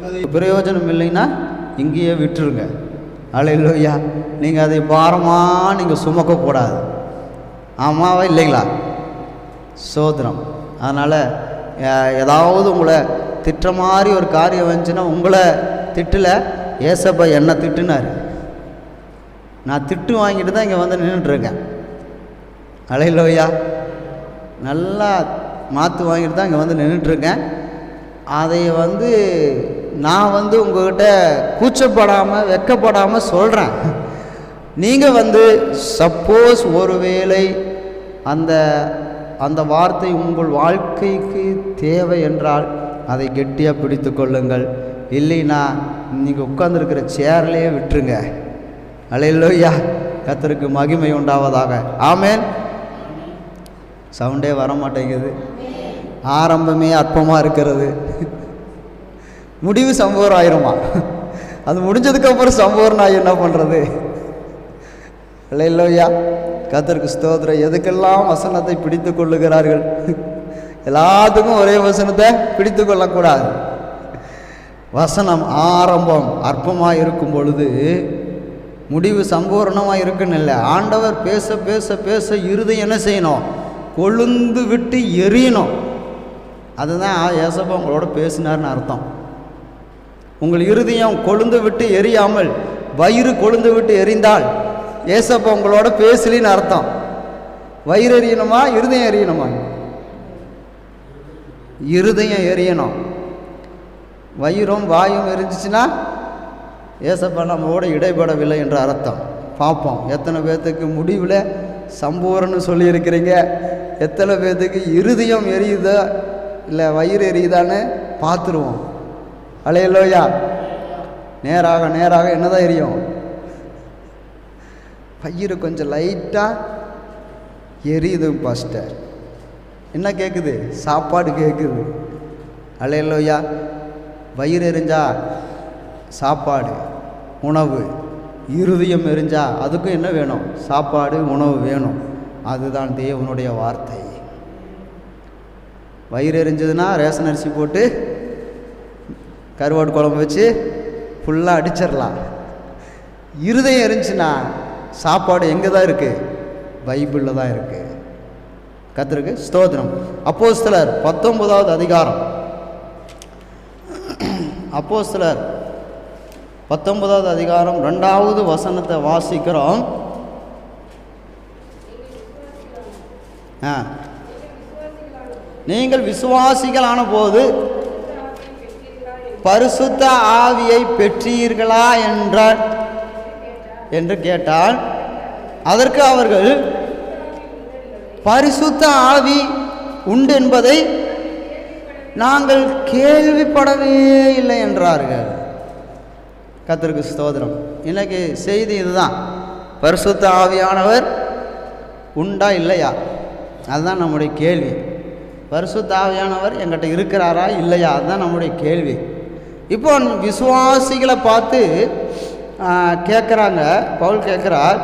அது பிரயோஜனம் இல்லைன்னா இங்கேயே விட்டுருங்க. அல்லேலூயா. நீங்கள் அதை பாரமாக நீங்கள் சுமக்கக்கூடாது. ஆமாவா இல்லைங்களா? சோதனம். அதனால் ஏதாவது உங்களை திட்டுற மாதிரி ஒரு காரியம் வந்துச்சுன்னா உங்களை திட்டல, ஏசப்பா என்ன திட்டுனார். நான் திட்டு வாங்கிட்டு தான் இங்கே வந்து நின்றுட்டுருக்கேன். அல்லேலூயா. நல்லா மாற்று வாங்கிட்டு தான் இங்கே வந்து நின்றுட்டுருக்கேன். அதை நான் உங்கள்கிட்ட கூச்சப்படாமல் வெக்கப்படாமல் சொல்கிறேன். நீங்கள் சப்போஸ் ஒருவேளை அந்த வார்த்தை உங்கள் வாழ்க்கைக்கு தேவை என்றால் அதை கெட்டியாக பிடித்து கொள்ளுங்கள். இல்லைன்னா நீங்கள் உட்கார்ந்துருக்கிற சேர்லேயே விட்டுருங்க. அல்லேலூயா. கர்த்தருக்கு மகிமை உண்டாவதாக. ஆமென். சவுண்டே வர மாட்டேங்குது. ஆரம்பமே அற்பமாக இருக்கிறது, முடிவு சம்பூர்ணம் ஆயிருமா? அது முடிஞ்சதுக்கப்புறம் சம்பூர்ணம் ஆகி என்ன பண்ணுறது? அல்லேலூயா. கர்த்தருக்கு ஸ்தோத்திரம். எதுக்கெல்லாம் வசனத்தை பிடித்து கொள்ளுகிறார்கள்? எல்லாத்துக்கும் ஒரே வசனத்தை பிடித்து கொள்ளக்கூடாது. வசனம் ஆரம்பம் அற்பமாக இருக்கும் பொழுது முடிவு சம்பூர்ணமாக இருக்குன்னு இல்லை. ஆண்டவர் பேச பேச பேச இருதயம் என்ன செய்யணும்? கொழுந்து விட்டு எரியணும். அதுதான் ஏசப்பா உங்களோட பேசினார்னு அர்த்தம். உங்கள் இருதயம் கொழுந்து விட்டு எரியாமல் வயிறு கொழுந்து விட்டு எரிந்தால் ஏசப்பா உங்களோட பேசலின்னு அர்த்தம். வயிறு எரியணுமா இருதயம் எரியணுமா? இருதயம் எரியணும். வயிறும் வாயும் எரிஞ்சிச்சுன்னா ஏசப்பா நம்மளோட இடைப்படவில்லை என்ற அர்த்தம். பார்ப்போம் எத்தனை பேர்த்துக்கு முடிவில் சம்பூர்ணம்னு சொல்லியிருக்கிறீங்க, எத்தனை பேர்த்துக்கு இருதயம் எரியுதா இல்லை வயிறு எரியுதான்னு பார்த்துருவோம். அல்லேலூயா. நேராக நேராக என்னதான் எரியும்? வயிறு கொஞ்சம் லைட்டாக எரியுது பாஸ்டர். என்ன கேட்குது? சாப்பாடு கேட்குது. அல்லேலூயா. வயிறு எரிஞ்சா சாப்பாடு உணவு, இருதயம் எரிஞ்சா அதுக்கும் என்ன வேணும்? சாப்பாடு உணவு வேணும். அதுதான் தேவனுடைய வார்த்தை. வயிறு எரிஞ்சதுன்னா ரேஷன் அரிசி போட்டு கருவாடு குழம்பு வச்சு ஃபுல்லாக அடிச்சிடலாம். இருதயம் எரிஞ்சுன்னா சாப்பாடு எங்கே தான் இருக்குது? பைபிளில் தான் இருக்குது. கர்த்தருக்கு ஸ்தோத்திரம். அப்போஸ்தலர் 19வது அதிகாரம். அப்போஸ்தலர் 19வது அதிகாரம் 2வது வசனத்தை வாசிக்கிறோம். நீங்கள் விசுவாசிகளான போது பரிசுத்த ஆவியை பெற்றீர்களா என்று கேட்டால் அதற்கு அவர்கள் பரிசுத்த ஆவி உண்டு என்பதை நாங்கள் கேள்விப்படவே இல்லை என்றார்கள். கர்த்தருக்கு ஸ்தோத்திரம். இன்னைக்கு செய்தி இதுதான். பரிசுத்த ஆவியானவர் உண்டா இல்லையா? அதுதான் நம்முடைய கேள்வி. பரிசுத்த ஆவியானவர் என்கிட்ட இருக்கிறாரா இல்லையா? அதுதான் நம்முடைய கேள்வி. இப்போ விசுவாசிகளை பார்த்து கேட்குறாங்க. பவுல் கேட்குறார்,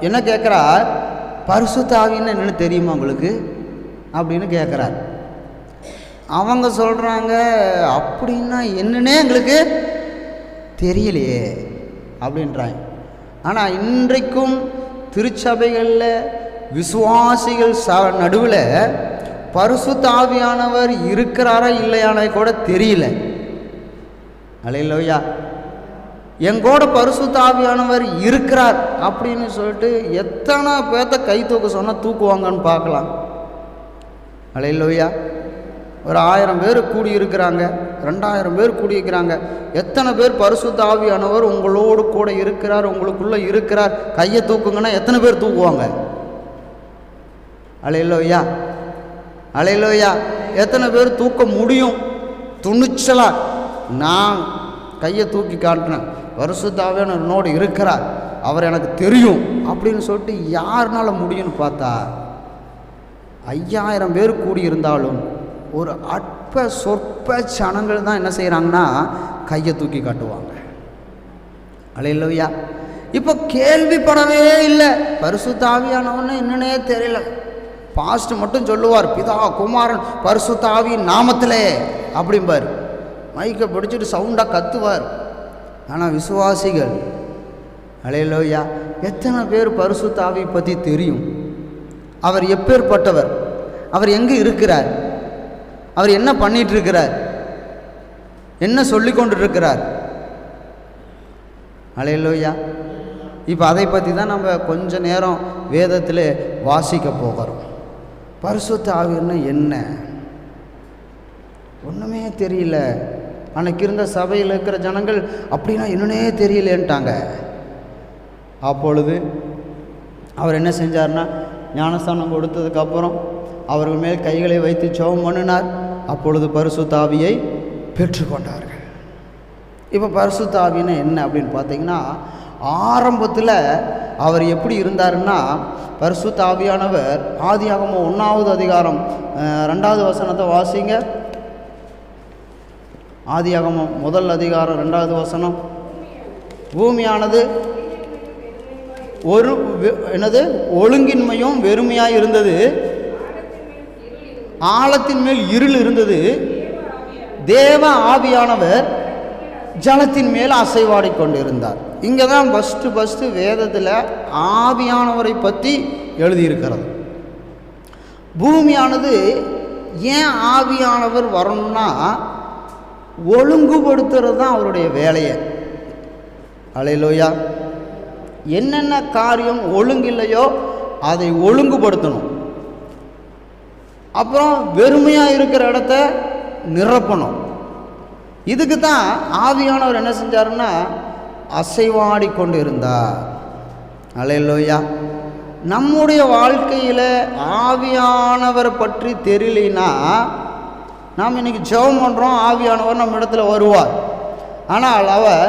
என்ன கேட்குறார்? பரிசுத்த ஆவின்னு என்னென்னு தெரியுமா உங்களுக்கு அப்படின்னு கேட்குறார். அவங்க சொல்கிறாங்க, அப்படின்னா என்னன்னே எங்களுக்கு தெரியலையே அப்படின்றாங்க. ஆனால் இன்றைக்கும் திருச்சபைகளில் விசுவாசிகள் நடுவில் பரிசுத்த ஆவியானவர் இருக்கிறாரா இல்லையானே கூட தெரியல. அல்லேலூயா. எங்கூட பரிசுத்த ஆவியானவர் இருக்கிறார் அப்படின்னு சொல்லிட்டு எத்தனை பேர்த்த கை தூக்க சொன்னால் தூக்குவாங்கன்னு பார்க்கலாம். அல்லேலூயா. ஒரு 1000 பேர் கூடியிருக்கிறாங்க, 2000 பேர் கூடியிருக்கிறாங்க. எத்தனை பேர் பரிசுத்த ஆவியானவர் உங்களோடு கூட இருக்கிறார், உங்களுக்குள்ளே இருக்கிறார், கையை தூக்குங்கன்னா எத்தனை பேர் தூக்குவாங்க? அல்லேலூயா. அல்லேலூயா. எத்தனை பேர் தூக்க முடியும்? துணிச்சலா நான் கையை தூக்கி காட்டுறேன், பரிசுத்த ஆவியானவர் என்னோடு இருக்கிறார், அவர் எனக்கு தெரியும் அப்படின்னு சொல்லிட்டு யாருனால முடியும்னு பார்த்தா 5000 பேர் கூடியிருந்தாலும் ஒரு அற்ப சொற்ப சனங்கள் தான் என்ன செய்கிறாங்கன்னா கையை தூக்கி காட்டுவாங்க. அல்லேலூயா. இப்போ கேள்விப்படவே இல்லை. பரிசுத்த ஆவியானவன்னு என்னன்னே தெரியல. பாஸ்ட் மட்டும் சொல்லுவார், பிதா குமாரன் பரிசுத்த ஆவியின் நாமத்திலே அப்படிம்பார். மைக்கை பிடிச்சிட்டு சவுண்டாக கத்துவார். ஆனால் விசுவாசிகள், அல்லேலூயா, எத்தனை பேர் பரிசுத்த ஆவியை பற்றி தெரியும்? அவர் எப்பேற்பட்டவர், அவர் எங்கே இருக்கிறார், அவர் என்ன பண்ணிட்டு இருக்கிறார், என்ன சொல்லி கொண்டு இருக்கிறார்? அல்லேலூயா. இப்போ அதை பற்றி தான் நம்ம கொஞ்ச நேரம் வேதத்தில் வாசிக்க போகிறோம். பரிசுத்த ஆவின்னா என்ன? ஒன்றுமே தெரியல. அன்னைக்கு இருந்த சபையில் இருக்கிற ஜனங்கள் அப்படின்னா என்னன்னே தெரியலேன்ட்டாங்க. அப்பொழுது அவர் என்ன செஞ்சார்னா, ஞானஸ்தானம் கொடுத்ததுக்கப்புறம் அவர்கள் மேல் கைகளை வைத்து ஜெபம் பண்ணினார். அப்பொழுது பரிசுத்த ஆவியை பெற்றுக்கொண்டார்கள். இப்போ பரிசுத்த ஆவின்னா என்ன அப்படின்னு பார்த்தீங்கன்னா, ஆரம்பத்தில் அவர் எப்படி இருந்தாருன்னா, பரிசுத்த ஆவியானவர் ஆதியாகமம் 1வது அதிகாரம் 2வது வசனத்தை வாசிங்க. ஆதியாகமம் 1 அதிகாரம் 2வது வசனம். பூமியானது ஒழுங்கின்மையும் வெறுமையாக இருந்தது, ஆழத்தின் மேல் இருள் இருந்தது, தேவ ஆவியானவர் ஜலத்தின் மேல் அசைவாடி கொண்டிருந்தார். இங்கே தான் ஃபஸ்ட்டு வேதத்தில் ஆவியானவரை பற்றி எழுதியிருக்கிறது. பூமியானது ஏன் ஆவியானவர் வரணும்னா, ஒழுங்குபடுத்துறது தான் அவருடைய வேலையை. அல்லேலூயா. என்னென்ன காரியம் ஒழுங்கில்லையோ அதை ஒழுங்குபடுத்தணும். அப்புறம் வெறுமையாக இருக்கிற இடத்த நிரப்பணும். இதுக்கு தான் ஆவியானவர் என்ன செஞ்சாருன்னா, அசைவாடி கொண்டு இருந்தார். அல்லேலூயா. நம்முடைய வாழ்க்கையில் ஆவியானவரை பற்றி தெரியலனா, நாம் இன்றைக்கி ஜெபம் பண்ணுறோம், ஆவியானவர் நம்ம இடத்துல வருவார். ஆனால் அவர்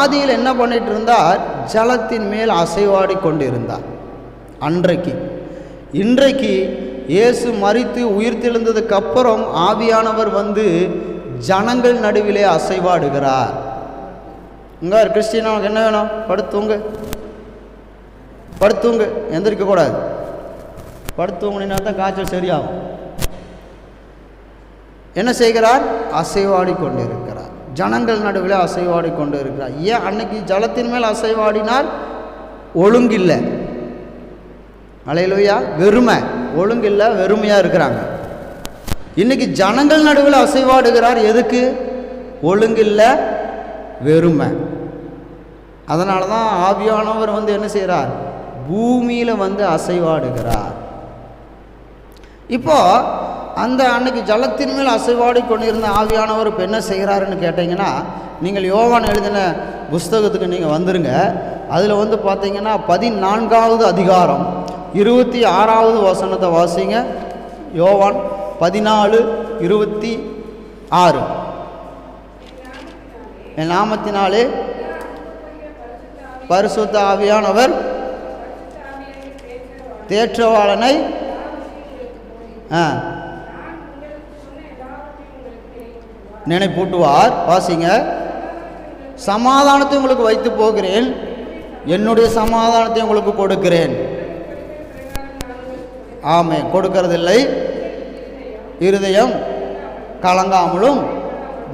ஆதியில் என்ன பண்ணிட்டு இருந்தார்? ஜலத்தின் மேல் அசைவாடி கொண்டு இருந்தார் அன்றைக்கு. இன்றைக்கு இயேசு மரித்து உயிர்த்தெழுந்ததுக்கு அப்புறம் ஆவியானவர் வந்து ஜனங்கள் நடுவிலே அசைவாடுகிறார். இங்கே கிறிஸ்டியனுக்கு என்ன வேணும்? படுத்துங்க, படுத்துங்க, எந்திரிக்கக்கூடாது. படுத்துவங்கன்னா தான் காய்ச்சல் சரியாகும். என்ன செய்கிறார்? அசைவாடி கொண்டு இருக்கிறார். ஜனங்கள் நடுவில் அசைவாடி கொண்டு இருக்கிறார். ஏன்? அன்னைக்கு ஜலத்தின் மேல் அசைவாடினால் ஒழுங்கில்லை. அல்லேலூயா. வெறுமை, ஒழுங்கில்லை, வெறுமையாக இருக்கிறாங்க. இன்னைக்கு ஜனங்கள் நடுவில் அசைவாடுகிறார். எதுக்கு? ஒழுங்கில்லை, வெறுமை. அதனால தான் ஆவியானவர் வந்து என்ன செய்கிறார்? பூமியில் வந்து அசைவாடுகிறார். இப்போ அந்த அன்னைக்கு ஜலத்தின் மேல் அசைவாடி கொண்டிருந்த ஆவியானவர் இப்போ என்ன செய்கிறாருன்னு கேட்டிங்கன்னா, நீங்கள் யோவான் எழுதின புஸ்தகத்துக்கு நீங்கள் வந்துருங்க. அதில் வந்து பார்த்தீங்கன்னா 14வது அதிகாரம் 26வது வசனத்தை வாசிங்க. யோவான் 14:26. என் நாமத்தினாலே பரிசுத்த ஆவியானவர் தேற்றவாளனை நினைப்பூட்டுவார். வாசிங்க. சமாதானத்தை உங்களுக்கு வைத்து போகிறேன், என்னுடைய சமாதானத்தை உங்களுக்கு கொடுக்கிறேன். ஆமே, கொடுக்கறதில்லை. இருதயம் கலங்காமலும்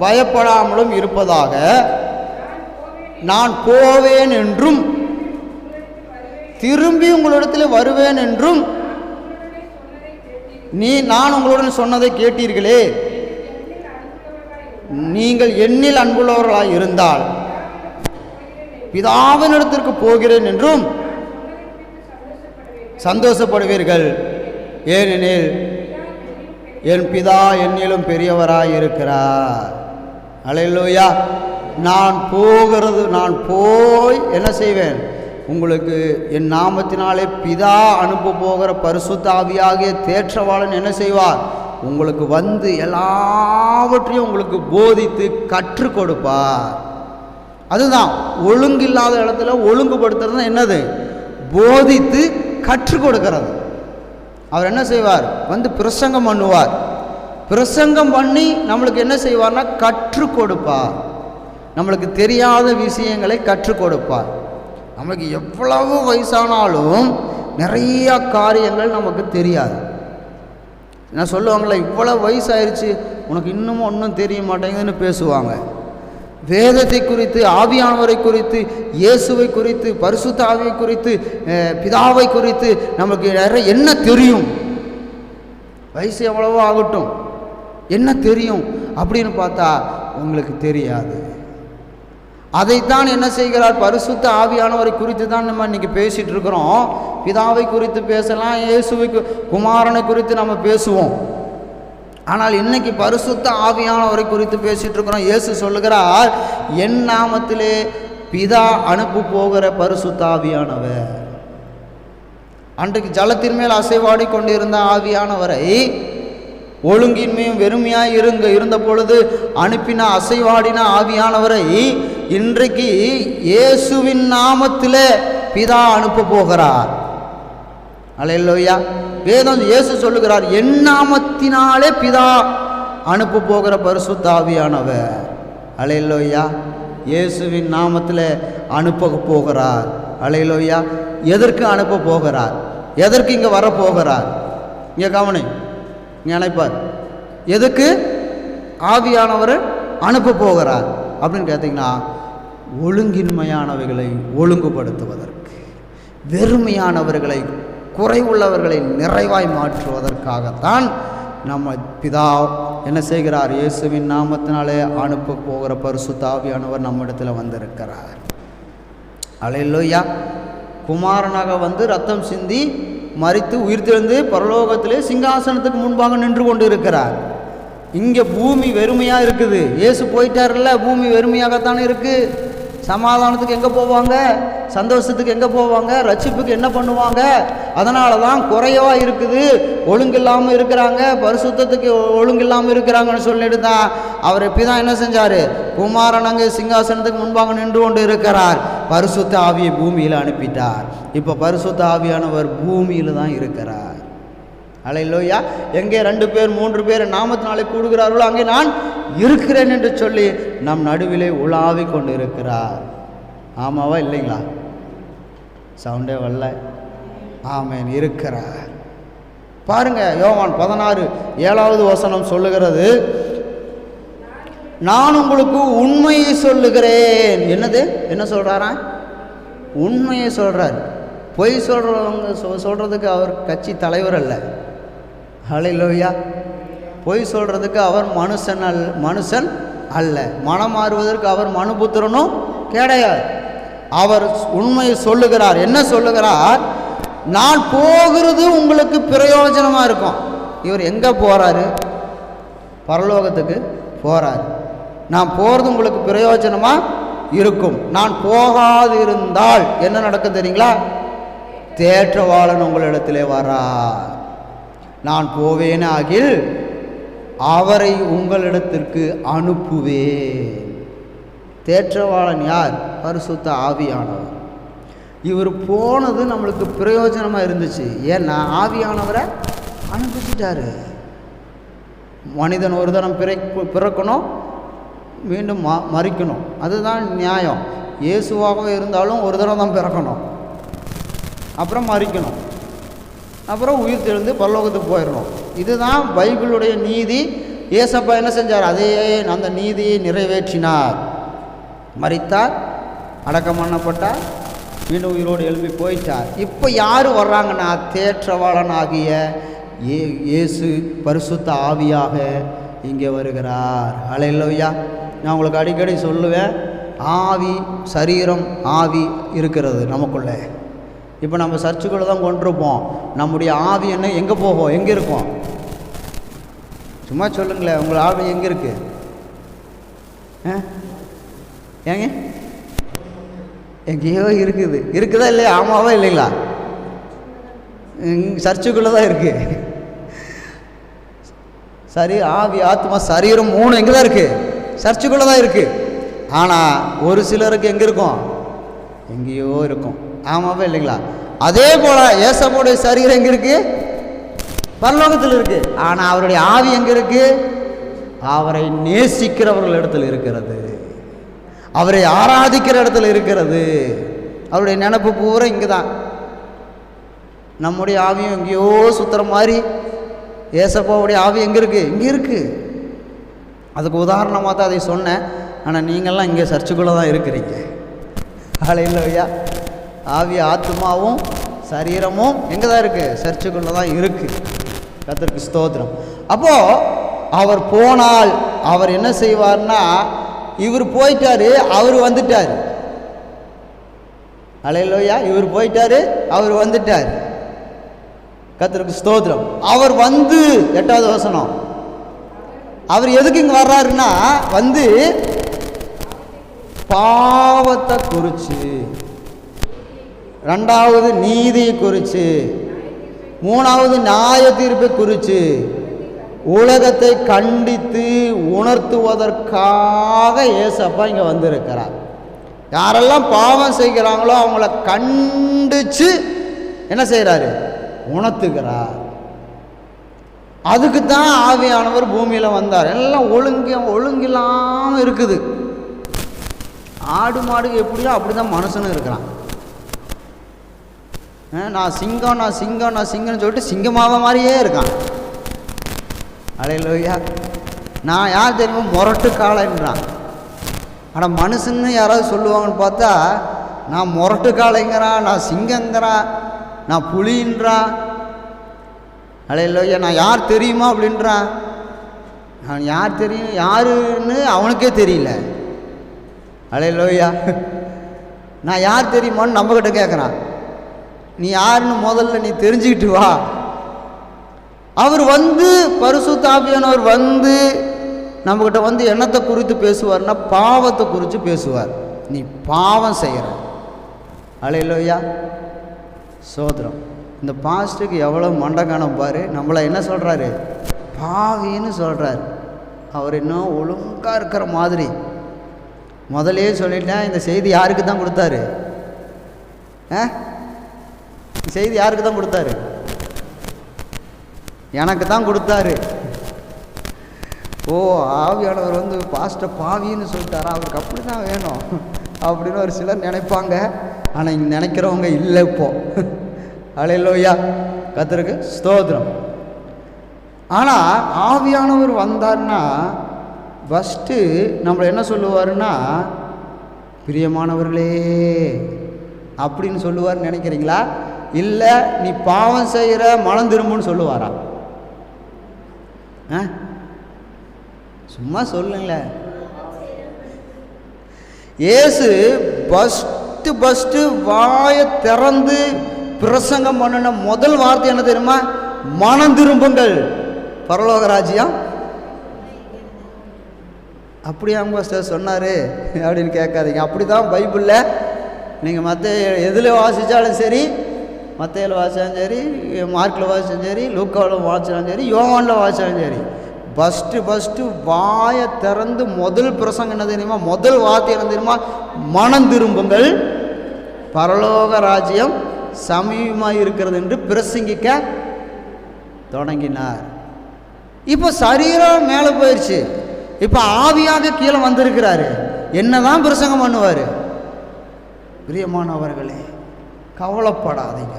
பயப்படாமலும் இருப்பதாக நான் போவேன் என்றும் திரும்பி உங்களிடத்தில் வருவேன் என்றும் நான் உங்களுடன் சொன்னதை கேட்டீர்களே. நீங்கள் என்னில் அன்புள்ளவர்களாய் இருந்தால் பிதாவினிடத்திற்கு போகிறேன் என்றும் சந்தோஷப்படுவீர்கள். ஏனெனில் என் பிதா என்னிலும் பெரியவராய் இருக்கிறார். அல்லேலூயா. நான் போய் என்ன செய்வேன்? உங்களுக்கு என் நாமத்தினாலே பிதா அனுப்ப போகிற பரிசுத்த ஆவியாகிய தேற்றவாளன் என்ன செய்வார்? உங்களுக்கு வந்து எல்லாவற்றையும் உங்களுக்கு போதித்து கற்றுக் கொடுப்பார். அதுதான் ஒழுங்கில்லாத இடத்துல ஒழுங்குபடுத்துறது என்னது? போதித்து கற்றுக் கொடுக்கிறது. அவர் என்ன செய்வார்? வந்து பிரசங்கம் பண்ணுவார். பிரசங்கம் பண்ணி நம்மளுக்கு என்ன செய்வார்னா கற்றுக் கொடுப்பார். நம்மளுக்கு தெரியாத விஷயங்களை கற்றுக் கொடுப்பார். நம்மளுக்கு எவ்வளவு வயசானாலும் நிறைய காரியங்கள் நமக்கு தெரியாது. நான் சொல்லுவாங்களே, இவ்வளோ வயசாயிருச்சு உனக்கு இன்னமும் ஒன்றும் தெரிய மாட்டேங்குதுன்னு பேசுவாங்க. வேதத்தை குறித்து, ஆவியானவரை குறித்து, இயேசுவை குறித்து, பரிசுத்த ஆவியை குறித்து, பிதாவை குறித்து நமக்கு நிறைய என்ன தெரியும்? வயசு எவ்வளவோ ஆகட்டும், என்ன தெரியும் அப்படின்னு பார்த்தா உங்களுக்கு தெரியாது. அதைத்தான் என்ன செய்கிறார்? பரிசுத்த ஆவியானவரை குறித்து தான் நம்ம இன்றைக்கி பேசிகிட்டு இருக்கிறோம். பிதாவை குறித்து பேசலாம், இயேசுவை குமாரனை குறித்து நம்ம பேசுவோம். ஆனால் இன்னைக்கு பரிசுத்த ஆவியானவரை குறித்து பேசிகிட்டு இருக்கிறோம். இயேசு சொல்லுகிறார், என் நாமத்திலே பிதா அனுப்பு போகிற பரிசுத்த ஆவியானவர். அன்றைக்கு ஜலத்தின் மேல் அசைவாடி கொண்டிருந்த ஆவியானவரை, ஒழுங்கின்மையும் வெறுமையாய் இருந்த பொழுது அனுப்பின அசைவாடின ஆவியானவரை இன்றைக்கு இயேசுவின் நாமத்திலே பிதா அனுப்ப போகிறார். அல்லேலூயா. வேதம் இயேசு சொல்லுகிறார், என் நாமத்தினாலே பிதா அனுப்ப போகிற பரிசுத்த ஆவியானவர். அல்லேலூயா. இயேசுவின் நாமத்தில் அனுப்ப போகிறார். அல்லேலூயா. எதற்கு அனுப்ப போகிறார்? எதற்கு இங்கே வரப்போகிறார்? இங்கே கவனி, இங்கே நினைப்பார், எதுக்கு ஆவியானவர் அனுப்ப போகிறார் அப்படின்னு கேட்டிங்கன்னா, ஒழுங்கின்மையானவைகளை ஒழுங்குபடுத்துவதற்கு, வெறுமையானவர்களை, குறைவுள்ளவர்களை நிறைவாய் மாற்றுவதற்காகத்தான் நம்ம பிதா என்ன செய்கிறார்? இயேசுவின் நாமத்தினாலே அனுப்ப போகிற பரிசுத்த ஆவியானவர் நம்மிடத்தில் வந்திருக்கிறார். அல்லேலூயா. குமாரனாக வந்து ரத்தம் சிந்தி மரித்து உயிர்த்தெழுந்து பரலோகத்திலே சிங்காசனத்துக்கு முன்பாக நின்று கொண்டு இருக்கிறார். இங்கே பூமி வெறுமையாக இருக்குது. இயேசு போயிட்டார்ல, பூமி வெறுமையாகத்தானே இருக்குது. சமாதானத்துக்கு எங்கே போவாங்க? சந்தோஷத்துக்கு எங்கே போவாங்க? ரட்சிப்புக்கு என்ன பண்ணுவாங்க? அதனால தான் குறைவாக இருக்குது, ஒழுங்கில்லாமல் இருக்கிறாங்க, பரிசுத்தத்துக்கு ஒழுங்கில்லாமல் இருக்கிறாங்கன்னு சொல்லிட்டு தான் அவர் பிதா என்ன செஞ்சார்? குமாரன் அங்கே சிங்காசனத்துக்கு முன்பாக நின்று கொண்டு இருக்கிறார். பரிசுத்த ஆவியை பூமியில் அனுப்பிட்டார். இப்போ பரிசுத்த ஆவியானவர் பூமியில் தான் இருக்கிறார். அல்லேலூயா. எங்கே 2 பேர் 3 பேர் நாமத்தினாலே கூடுகிறார்களோ அங்கே நான் இருக்கிறேன் என்று சொல்லி நம் நடுவிலே உலாவி கொண்டு இருக்கிறார். ஆமாவா இல்லைங்களா? சவுண்டே வரல. ஆமேன், இருக்கிறார். பாருங்க, யோவான் 16:7 சொல்லுகிறது, நான் உங்களுக்கு உண்மையை சொல்லுகிறேன். என்னது? என்ன சொல்றாரா? உண்மையை சொல்றார். பொய் சொல்றதுக்கு அவர் கட்சி தலைவர் அல்ல. ஹல்லேலூயா. பொய் சொல்றதுக்கு அவர் மனுஷன் அல்ல. மனம் மாறுவதற்கு அவர் மனுபுத்திரனும் கிடையாது. அவர் உண்மையை சொல்லுகிறார். என்ன சொல்லுகிறார்? நான் போகிறது உங்களுக்கு பிரயோஜனமா இருக்கும். இவர் எங்க போறாரு? பரலோகத்துக்கு போறாரு. நான் போறது உங்களுக்கு பிரயோஜனமா இருக்கும். நான் போகாது இருந்தால் என்ன நடக்கும் தெரியுங்களா? தேற்றவாளன் உங்களிடத்திலே வரார். நான் போவேன் ஆகில் அவரை உங்களிடத்திற்கு அனுப்புவேன். தேற்றவாளன் யார்? பரிசுத்த ஆவியானவர். இவர் போனது நம்மளுக்கு பிரயோஜனமாக இருந்துச்சு. ஏன்னா ஆவியானவரை அனுப்பிச்சிட்டாரு. மனிதன் ஒரு தரம் பிறக்கணும், மீண்டும் மரிக்கணும். அதுதான் நியாயம். இயேசுவாகவே இருந்தாலும் ஒரு தரம் தான் பிறக்கணும், அப்புறம் மரிக்கணும், அப்புறம் உயிர் தெழுந்து பரலோகத்துக்கு போயிடணும். இதுதான் பைபிளுடைய நீதி. ஏசப்பா என்ன செஞ்சார்? அதே அந்த நீதியை நிறைவேற்றினார். மரித்தார், அடக்கம் பண்ணப்பட்டார், மீண்டும் உயிரோடு எழுப்பி போயிட்டார். இப்போ யார் வர்றாங்கன்னா, தேற்றவாளன் ஆகிய இயேசு பரிசுத்த ஆவியாக இங்கே வருகிறார். அல்லேலூயா. நான் உங்களுக்கு அடிக்கடி சொல்லுவேன், ஆவி, சரீரம், ஆவி இருக்கிறது நமக்குள்ளே. இப்போ நம்ம சர்ச்சுக்குள்ளே தான் கொண்டிருப்போம். நம்முடைய ஆவி என்ன எங்கே போகும்? எங்கே இருக்கும்? சும்மா சொல்லுங்களேன், உங்கள் ஆவி எங்கே இருக்கு? ஏங்க எங்கேயோ இருக்குது. இருக்குதா இல்லையா? ஆமாவா இல்லைங்களா? சர்ச்சுக்குள்ளே தான் இருக்கு. சரி, ஆவி, ஆத்மா, சரீரம் 3 எங்கே தான் இருக்குது? சர்ச்சுக்குள்ளே தான் இருக்குது. ஆனால் ஒரு சிலருக்கு எங்கே இருக்கும்? எங்கேயோ இருக்கும். ஆமாவா இல்லைங்களா? அதே போல் ஏசப்போடைய சரீரம் எங்கே இருக்குது? பரலோகத்தில் இருக்குது. ஆனால் அவருடைய ஆவி எங்கே இருக்குது? அவரை நேசிக்கிறவர்கள் இடத்துல இருக்கிறது, அவரை ஆராதிக்கிற இடத்துல இருக்கிறது. அவருடைய நினைப்பு பூரா இங்கே தான். நம்முடைய ஆவியும் எங்கேயோ சுத்துற மாதிரி ஏசப்பாவுடைய ஆவி எங்கே இருக்குது? இங்கே இருக்குது. அதுக்கு உதாரணமாக தான் அதை சொன்னேன். ஆனால் நீங்கள்லாம் இங்கே சர்ச்சுக்குள்ளே தான் இருக்கிறீங்க. ஹல்லேலூயா. ஆவி ஆத்மாவும் சரீரமும் எங்கே தான் இருக்குது? சர்ச்சுக்குள்ளே தான் இருக்குது. கர்த்தருக்கு ஸ்தோத்திரம். அப்போது அவர் போனால் அவர் என்ன செய்வார்னா, இவர் போயிட்டாரு, அவர் வந்துட்டார். ஹல்லேலூயா. இவர் போயிட்டாரு, அவர் வந்துட்டார். கர்த்தருக்கு ஸ்தோத்திரம். அவர் வந்து 8வது வசனம், அவர் எதுக்கு இங்கே வர்றாருன்னா, வந்து பாவத்தை குறித்து, 2வது நீதியை குறித்து, 3வது நியாய தீர்ப்பை குறித்து உலகத்தை கண்டித்து உணர்த்துவதற்காக இயேசப்பா இங்கே வந்திருக்கிறார். யாரெல்லாம் பாவம் செய்கிறாங்களோ அவங்கள கண்டித்து என்ன செய்கிறாரு? உணர்த்துகிறார். அதுக்கு தான் ஆவியானவர் பூமியில் வந்தார். எல்லாம் ஒழுங்கில்லாமல் இருக்குது. ஆடு மாடு எப்படியோ அப்படி தான் மனுஷனும் இருக்கிறான். நான் சிங்கம்னு சொல்லிட்டு சிங்கமாவ மாதிரியே இருக்கான். ஹல்லேலூயா. நான் யார் தெரியுமா? முரட்டு காளைன்றான். ஆனால் மனுஷன்னு யாராவது சொல்லுவாங்கன்னு பார்த்தா, நான் முரட்டு காளைங்கிறான், நான் சிங்கங்கிறான், நான் புலின்றான். ஹல்லேலூயா. நான் யார் தெரியுமா அப்படின்றான். நான் யார் தெரியும் யாருன்னு அவனுக்கே தெரியல. ஹல்லேலூயா. நான் யார் தெரியுமான்னு நம்மக்கிட்ட கேட்குறான். நீ யாருன்னு முதல்ல நீ தெரிஞ்சுக்கிட்டு வா. அவர் வந்து பரிசுத்த ஆவியானவர் வந்து நம்மக்கிட்ட வந்து என்னத்தை குறித்து பேசுவார்னா, பாவத்தை குறித்து பேசுவார். நீ பாவம் செய்கிற. ஹல்லேலூயா. சோதரம். இந்த பாஸ்ட்டுக்கு எவ்வளோ மண்டகானம் பாரு. நம்மளை என்ன சொல்கிறாரு? பாவின்னு சொல்கிறார். அவர் இன்னும் ஒழுங்காக இருக்கிற மாதிரி. முதலே சொல்லிட்டேன், இந்த செய்தி யாருக்கு தான் கொடுத்தாரு? செய்தி யாருக்கு தான் கொடுத்தாரு? எனக்கு தான் கொடுத்தாரு. ஓ, ஆவியானவர் வந்து பாஸ்டர் பாவின்னு சொல்லிட்டாரா, அவருக்கு அப்படி தான் வேணும் அப்படின்னு ஒரு சிலர் நினைப்பாங்க. ஆனால் இங்கே நினைக்கிறவங்க இல்லை இப்போ. ஹல்லேலூயா. கர்த்தருக்கு ஸ்தோத்திரம். ஆனால் ஆவியானவர் வந்தார்னா ஃபஸ்ட்டு நம்மளை என்ன சொல்லுவாருன்னா, பிரியமானவர்களே அப்படின்னு சொல்லுவார்னு நினைக்கிறீங்களா? இல்லை நீ பாவம் செய்கிற மனம் திரும்புன்னு சொல்லுவாரா? சும்மா சொல்லுங்களேன். இயேசு ஃபஸ்ட்டு வாயை திறந்து பிரசங்கம் பண்ணின முதல் வார்த்தை என்ன தெரியுமா? மனம் திரும்புங்கள், பரலோக ராஜ்யம். அப்படியா பாஸ்டர் சொன்னார் அப்படின்னு கேட்காதீங்க. அப்படி தான் பைபிளில் நீங்கள் மற்ற எதில் வாசித்தாலும் சரி, மத்தையில் வாசித்தாலும் சரி, மார்க்கில் வாசித்தாலும் சரி, லூக்காவில் வாசித்தாலும் சரி, யோவானில் வாசித்தாலும் சரி, ஃபஸ்ட்டு வாயை திறந்து முதல் பிரசங்கம் என்ன தெரியுமா? முதல் வார்த்தை என்ன தெரியுமா? மனம் திரும்புங்கள், பரலோக ராஜ்யம் சமீபமாக இருக்கிறது என்று பிரசங்கிக்க தொடங்கினார். இப்போ சரீரம் மேலே போயிடுச்சு, இப்போ ஆவியாக கீழே வந்திருக்கிறாரு. என்னதான் பிரசங்கம் பண்ணுவார்? பிரியமானவர்களே, கவலைப்படாதீங்க.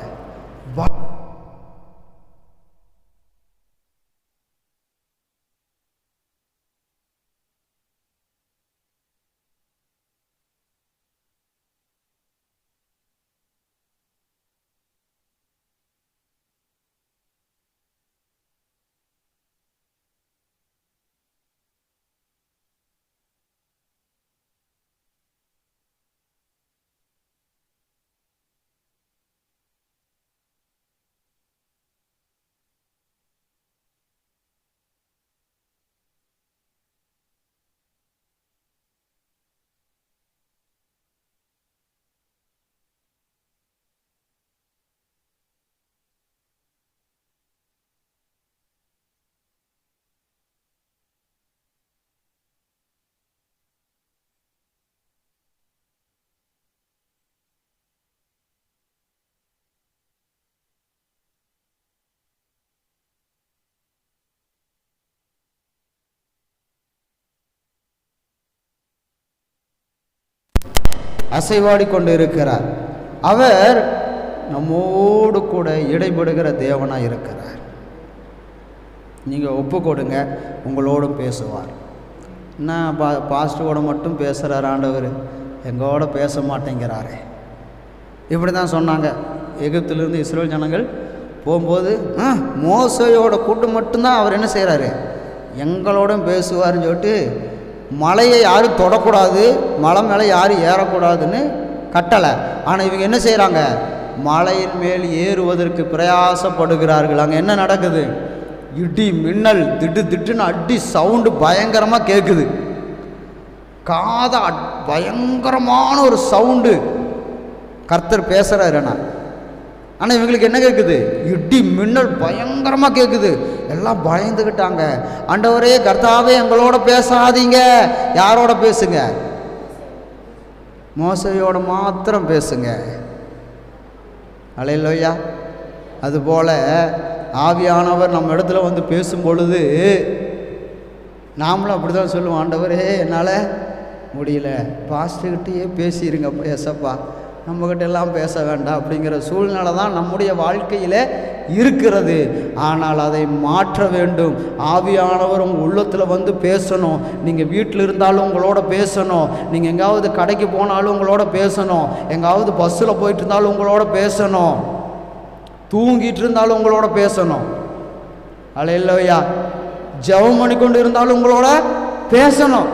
அசைவாடி கொண்டு இருக்கிறார். அவர் நம்மோடு கூட இடைபடுகிற தேவனாக இருக்கிறார். நீங்கள் ஒப்பு கொடுங்க, உங்களோடும் பேசுவார். என்ன பாஸ்டரோட மட்டும் பேசுகிறார் ஆண்டவர், எங்களோட பேச மாட்டேங்கிறாரே. இப்படி தான் சொன்னாங்க. எகிப்திலிருந்து இஸ்ரேல் ஜனங்கள் போகும்போது மோசையோட கூட்டம் மட்டும்தான் அவர் என்ன செய்கிறாரு, எங்களோட பேசுவார்னு சொல்லிட்டு மலையை யாரும் தொடக்கூடாது, மலை மேலே யாரும் ஏறக்கூடாதுன்னு கட்டளை. ஆனால் இவங்க என்ன செய்கிறாங்க, மலையின் மேல் ஏறுவதற்கு பிரயாசப்படுகிறார்கள். அங்கே என்ன நடக்குது, இடி மின்னல் திட்டு திட்டுன்னு அடி சவுண்டு பயங்கரமாக கேட்குது. காதை பயங்கரமான ஒரு சவுண்டு கர்த்தர் பேசுகிறாரு. ஆனால் இவங்களுக்கு என்ன கேட்குது, இடி மின்னல் பயங்கரமாக கேட்குது. எல்லாம் பயந்துக்கிட்டாங்க. ஆண்டவரே கர்த்தாவே எங்களோட பேசாதீங்க. யாரோட பேசுங்க, மோசையோட மாத்திரம் பேசுங்க. அல்லேலூயா. அதுபோல் ஆவியானவர் நம்ம இடத்துல வந்து பேசும் பொழுது நாமளும் அப்படி தான் சொல்லுவோம், ஆண்டவரே என்னால் முடியல, பாஸ்டர்கிட்டயே பேசிடுங்க ஏசப்பா, நம்மக்கிட்ட எல்லாம் பேச வேண்டாம் அப்படிங்கிற சூழ்நிலை தான் நம்முடைய வாழ்க்கையில் இருக்கிறது. ஆனால் அதை மாற்ற வேண்டும். ஆவியானவர் உங்கள் உள்ளத்தில் வந்து பேசணும். நீங்கள் வீட்டில் இருந்தாலும் உங்களோட பேசணும், நீங்கள் எங்காவது கடைக்கு போனாலும் உங்களோட பேசணும், எங்காவது பஸ்ஸில் போயிட்டு இருந்தாலும் உங்களோட பேசணும், தூங்கிட்டு இருந்தாலும் உங்களோட பேசணும். அல்லேலூயா. ஜெபம் பண்ணி கொண்டு இருந்தாலும் உங்களோட பேசணும்.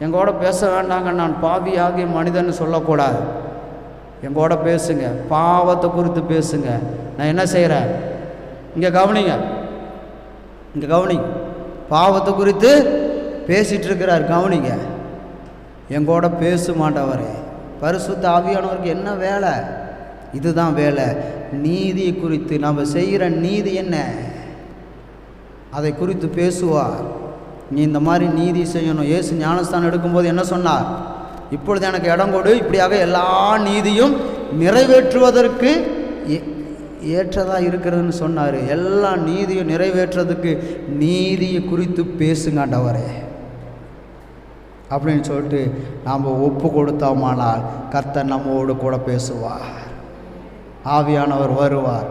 எங்களோட பேச வேண்டாங்க, நான் பாவி ஆகிய மனிதன்னு சொல்லக்கூடாது. எங்களோட பேசுங்க, பாவத்தை குறித்து பேசுங்க. நான் என்ன செய்கிறேன், இங்கே கவனிங்க, இங்கே கவனிங்க, பாவத்தை குறித்து பேசிகிட்டு இருக்கிறார், கவனிங்க. எங்களோட பேச மாட்டவரே. பரிசுத்த ஆவியானவருக்கு என்ன வேலை, இதுதான் வேலை. நீதியை குறித்து நம்ம செய்கிற நீதி என்ன, அதை குறித்து பேசுவார். நீ இந்த மாதிரி நீதி செய்யணும். இயேசு ஞானஸ்தானம் எடுக்கும்போது என்ன சொன்னார், இப்பொழுது எனக்கு இடம் கொடு, இப்படியாக எல்லா நீதியும் நிறைவேற்றுவதற்கு ஏற்றதாக இருக்கிறதுன்னு சொன்னார். எல்லா நீதியும் நிறைவேற்றுறதுக்கு நீதியை குறித்து பேசுங்காண்டவரே அப்படின்னு சொல்லிட்டு நாம் ஒப்பு கொடுத்தோமானால் கர்த்தர் நம்மோடு கூட பேசுவார். ஆவியானவர் வருவார்.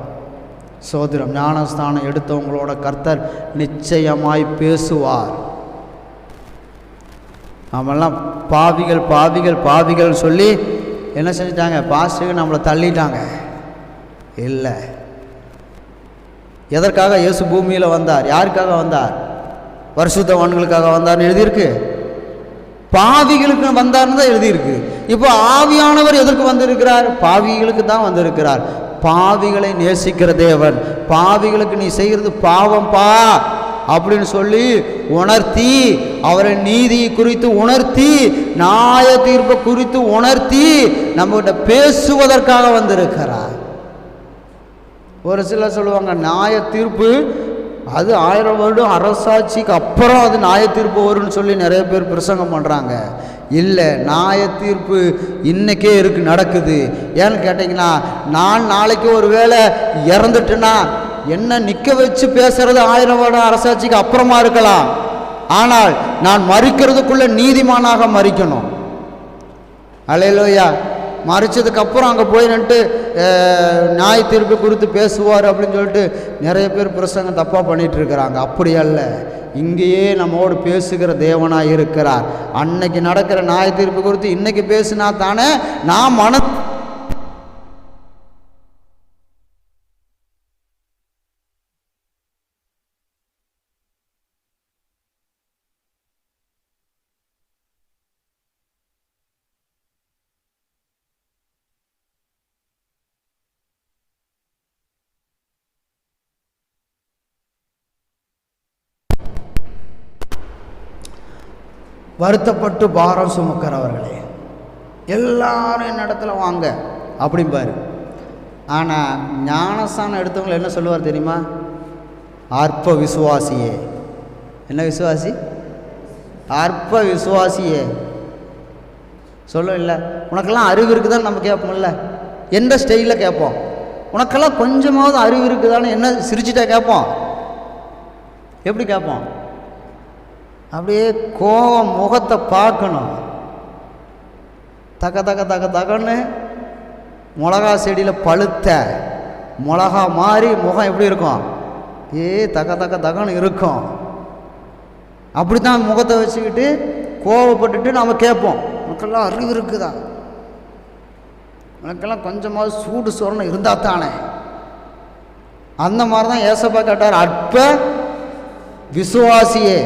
சோதரம் ஞானஸ்தானம் எடுத்தவங்களோட கர்த்தர் நிச்சயமாய் பேசுவார். நாமெல்லாம் பாவிகள் பாவிகள் பாவிகள் சொல்லி என்ன செஞ்சிட்டாங்க, பாஸ்டருக்கு நம்மளை தள்ளிட்டாங்க. இல்லை, எதற்காக இயேசு பூமியில் வந்தார், யாருக்காக வந்தார், பரிசுத்தவான்களுக்காக வந்தார்னு எழுதியிருக்கு. பாவிகளுக்கு வந்தார்னு தான் எழுதியிருக்கு. இப்போ ஆவியானவர் எதற்கு வந்திருக்கிறார், பாவிகளுக்கு தான் வந்திருக்கிறார். பாவிகளை நேசிக்கிற தேவன், பாவிகளுக்கு நீ செய்கிறது பாவம்பா அப்படின்னு சொல்லி உணர்த்தி, அவரை நீதி குறித்து உணர்த்தி, நியாய தீர்ப்பை குறித்து உணர்த்தி நம்மகிட்ட பேசுவதற்காக வந்திருக்கிறார். ஒரு சிலர் சொல்லுவாங்க நியாய தீர்ப்பு அது 1000 வருடம் அரசாட்சிக்கு அப்புறம் அது நியாய தீர்ப்பு வரும்னு சொல்லி நிறைய பேர் பிரசங்கம் பண்ணுறாங்க. இல்லை, நியாய தீர்ப்பு இன்றைக்கே நடக்குது. ஏன்னு கேட்டிங்கன்னா, நான் நாளைக்கு ஒரு வேளை இறந்துட்டுன்னா என்ன நிற்க வச்சு பேசுகிறது 1000 வருடம் அரசாட்சிக்கு அப்புறமா இருக்கலாம். ஆனால் நான் மரிக்கிறதுக்குள்ளே நீதிமானாக மரிக்கணும். அல்லேலூயா. மறிச்சதுக்கப்புறம் அங்கே போய் நின்று நியாய தீர்ப்பு குறித்து பேசுவார் அப்படின்னு சொல்லிட்டு நிறைய பேர் பிரசங்கம் தப்பாக பண்ணிகிட்டு இருக்கிறாங்க. அப்படி அல்ல, இங்கேயே நம்மோடு பேசுகிற தேவனாக இருக்கிறார். அன்னைக்கு நடக்கிற நியாய தீர்ப்பு குறித்து இன்னைக்கு பேசினா தானே நான் வருத்தப்பட்டு பாரம் சுமக்கிறவர்களே எல்லாரும் என்னிடத்துல வாங்க அப்படிம்பாரு. ஆனால் ஞானஸ்தானம் எடுத்தவங்களை என்ன சொல்லுவார் தெரியுமா, அற்ப விசுவாசியே. என்ன விசுவாசி, அற்ப விசுவாசியே சொல்லும். இல்லை, உனக்கெல்லாம் அறிவு இருக்குதான்னு நம்ம கேட்போம்ல, எந்த ஸ்டைலில் கேட்போம். உனக்கெல்லாம் கொஞ்சமாவது அறிவு இருக்குதான்னு என்ன சிரிச்சுட்டா கேட்போம், எப்படி கேட்போம், அப்படியே கோபம் முகத்தை பார்க்கணும். தக்க தக்க தக்க தக்கன்னு மிளகா செடியில் பழுத்த மிளகா மாதிரி முகம் எப்படி இருக்கும், தக்க தக்க தக்கன்னு இருக்கும். அப்படி தான் முகத்தை வச்சுக்கிட்டு கோவப்பட்டுட்டு நாம் கேட்போம், உனக்கெல்லாம் அறிவு இருக்குதா, உனக்கெல்லாம் கொஞ்சமாவது சூடு சொரணம் இருந்தால் தானே. அந்த மாதிரி தான் ஏசப்பா கேட்டார், அற்ப விசுவாசியே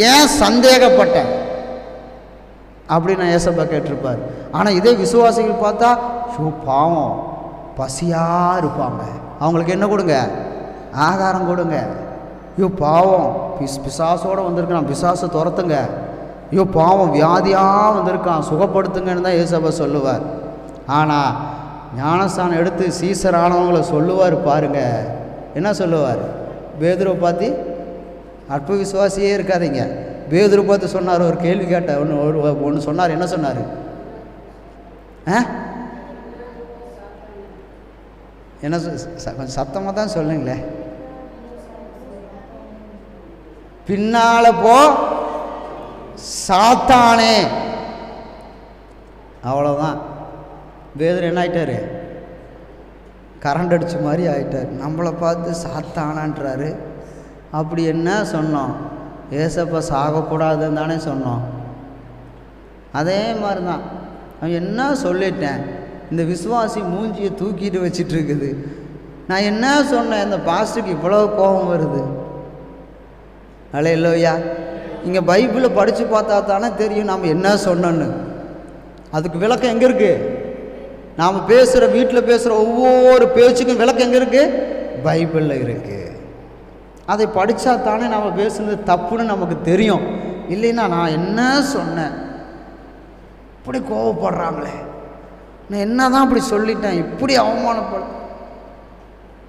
ஏன் சந்தேகப்பட்ட அப்படின்னு ஏசப்பா கேட்டிருப்பார். ஆனால் இதே விசுவாசிகள் பார்த்தா பாவம் பசியாக இருப்பாங்க, அவங்களுக்கு என்ன கொடுங்க, ஆகாரம் கொடுங்க. ஐயோ பாவம் பிசாசோடு வந்திருக்கான், பிசாசை துரத்துங்க. ஐயோ பாவம் வியாதியாக வந்திருக்கான், சுகப்படுத்துங்கன்னு தான் ஏசப்பா சொல்லுவார். ஆனால் ஞானஸ்தானம் எடுத்து சீசரானவங்களை சொல்லுவார் பாருங்க, என்ன சொல்லுவார், பேதுருவை பார்த்து அற்ப விசுவாசியே இருக்காதீங்க. பேதுருவை பார்த்து சொன்னார், ஒரு கேள்வி கேட்ட ஒன்று சொன்னார், என்ன சொன்னார், என்ன கொஞ்சம் சத்தமாக தான் சொல்லுங்களே, பின்னால போ சாத்தானே. அவ்வளோதான். பேதுரு என்ன ஆயிட்டாரு, கரண்ட் அடித்த மாதிரி ஆயிட்டார். நம்மளை பார்த்து சாத்தானான்றாரு. அப்படி என்ன சொன்னோம், ஏசப்பா சாகக்கூடாதுன்னு தானே சொன்னோம். அதே மாதிரி தான் அவன் என்ன சொல்லிட்டேன், இந்த விசுவாசி மூஞ்சியை தூக்கிட்டு வச்சிட்டு இருக்குது. நான் என்ன சொன்னேன், இந்த பாஸ்டருக்கு இவ்வளோ கோபம் வருது. அல்லேலூயா. இங்கே பைபிளை படித்து பார்த்தா தானே தெரியும் நாம் என்ன சொன்னோன்னு. அதுக்கு விளக்கம் எங்கே இருக்குது, நாம் பேசுகிற வீட்டில் பேசுகிற ஒவ்வொரு பேச்சுக்கும் விளக்கம் எங்கே இருக்குது, பைபிளில் இருக்குது. அதை படித்தா தானே நாம் பேசுனது தப்புன்னு நமக்கு தெரியும். இல்லைன்னா நான் என்ன சொன்னேன், இப்படி கோவப்படுறாங்களே, நான் என்ன தான் இப்படி சொல்லிட்டேன், இப்படி அவமானப்பட.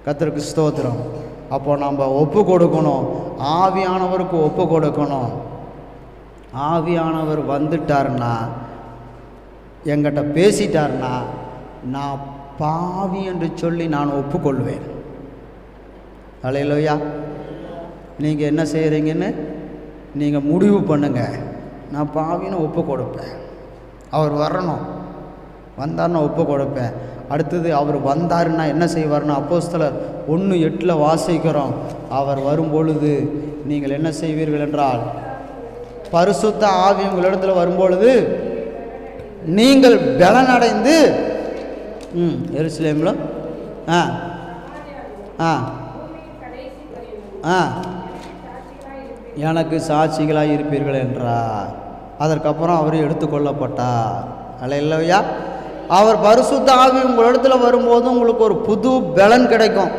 கர்த்தருக்கு ஸ்தோத்திரம். அப்போ நம்ம ஒப்பு கொடுக்கணும், ஆவியானவருக்கு ஒப்பு கொடுக்கணும். ஆவியானவர் வந்துட்டார்னா, என்கிட்ட பேசிட்டார்னா, நான் பாவி என்று சொல்லி நான் ஒப்புக்கொள்வேன். அல்லேலூயா. நீங்கள் என்ன செய்கிறீங்கன்னு நீங்கள் முடிவு பண்ணுங்கள். நான் பாவின்னு ஒப்பு கொடுப்பேன். அவர் வரணும், வந்தார்னா ஒப்பு கொடுப்பேன். அடுத்தது அவர் வந்தாருன்னா என்ன செய்வார்னா, அப்போஸ்தலர் 1:8 வாசிக்கிறோம். அவர் வரும்பொழுது நீங்கள் என்ன செய்வீர்கள் என்றால், பரிசுத்த ஆவி உங்களிடத்தில் வரும்பொழுது நீங்கள் பலனடைந்து எருசலேமில் எனக்கு சாட்சிகளாக இருப்பீர்கள் என்றார். அதற்கப்புறம் அவர் எடுத்துக்கொள்ளப்பட்டார். அல்லேலூயா. அவர் பரிசுத்த ஆவி உங்களிடத்தில் வரும்போது உங்களுக்கு ஒரு புது பலன் கிடைக்கும்.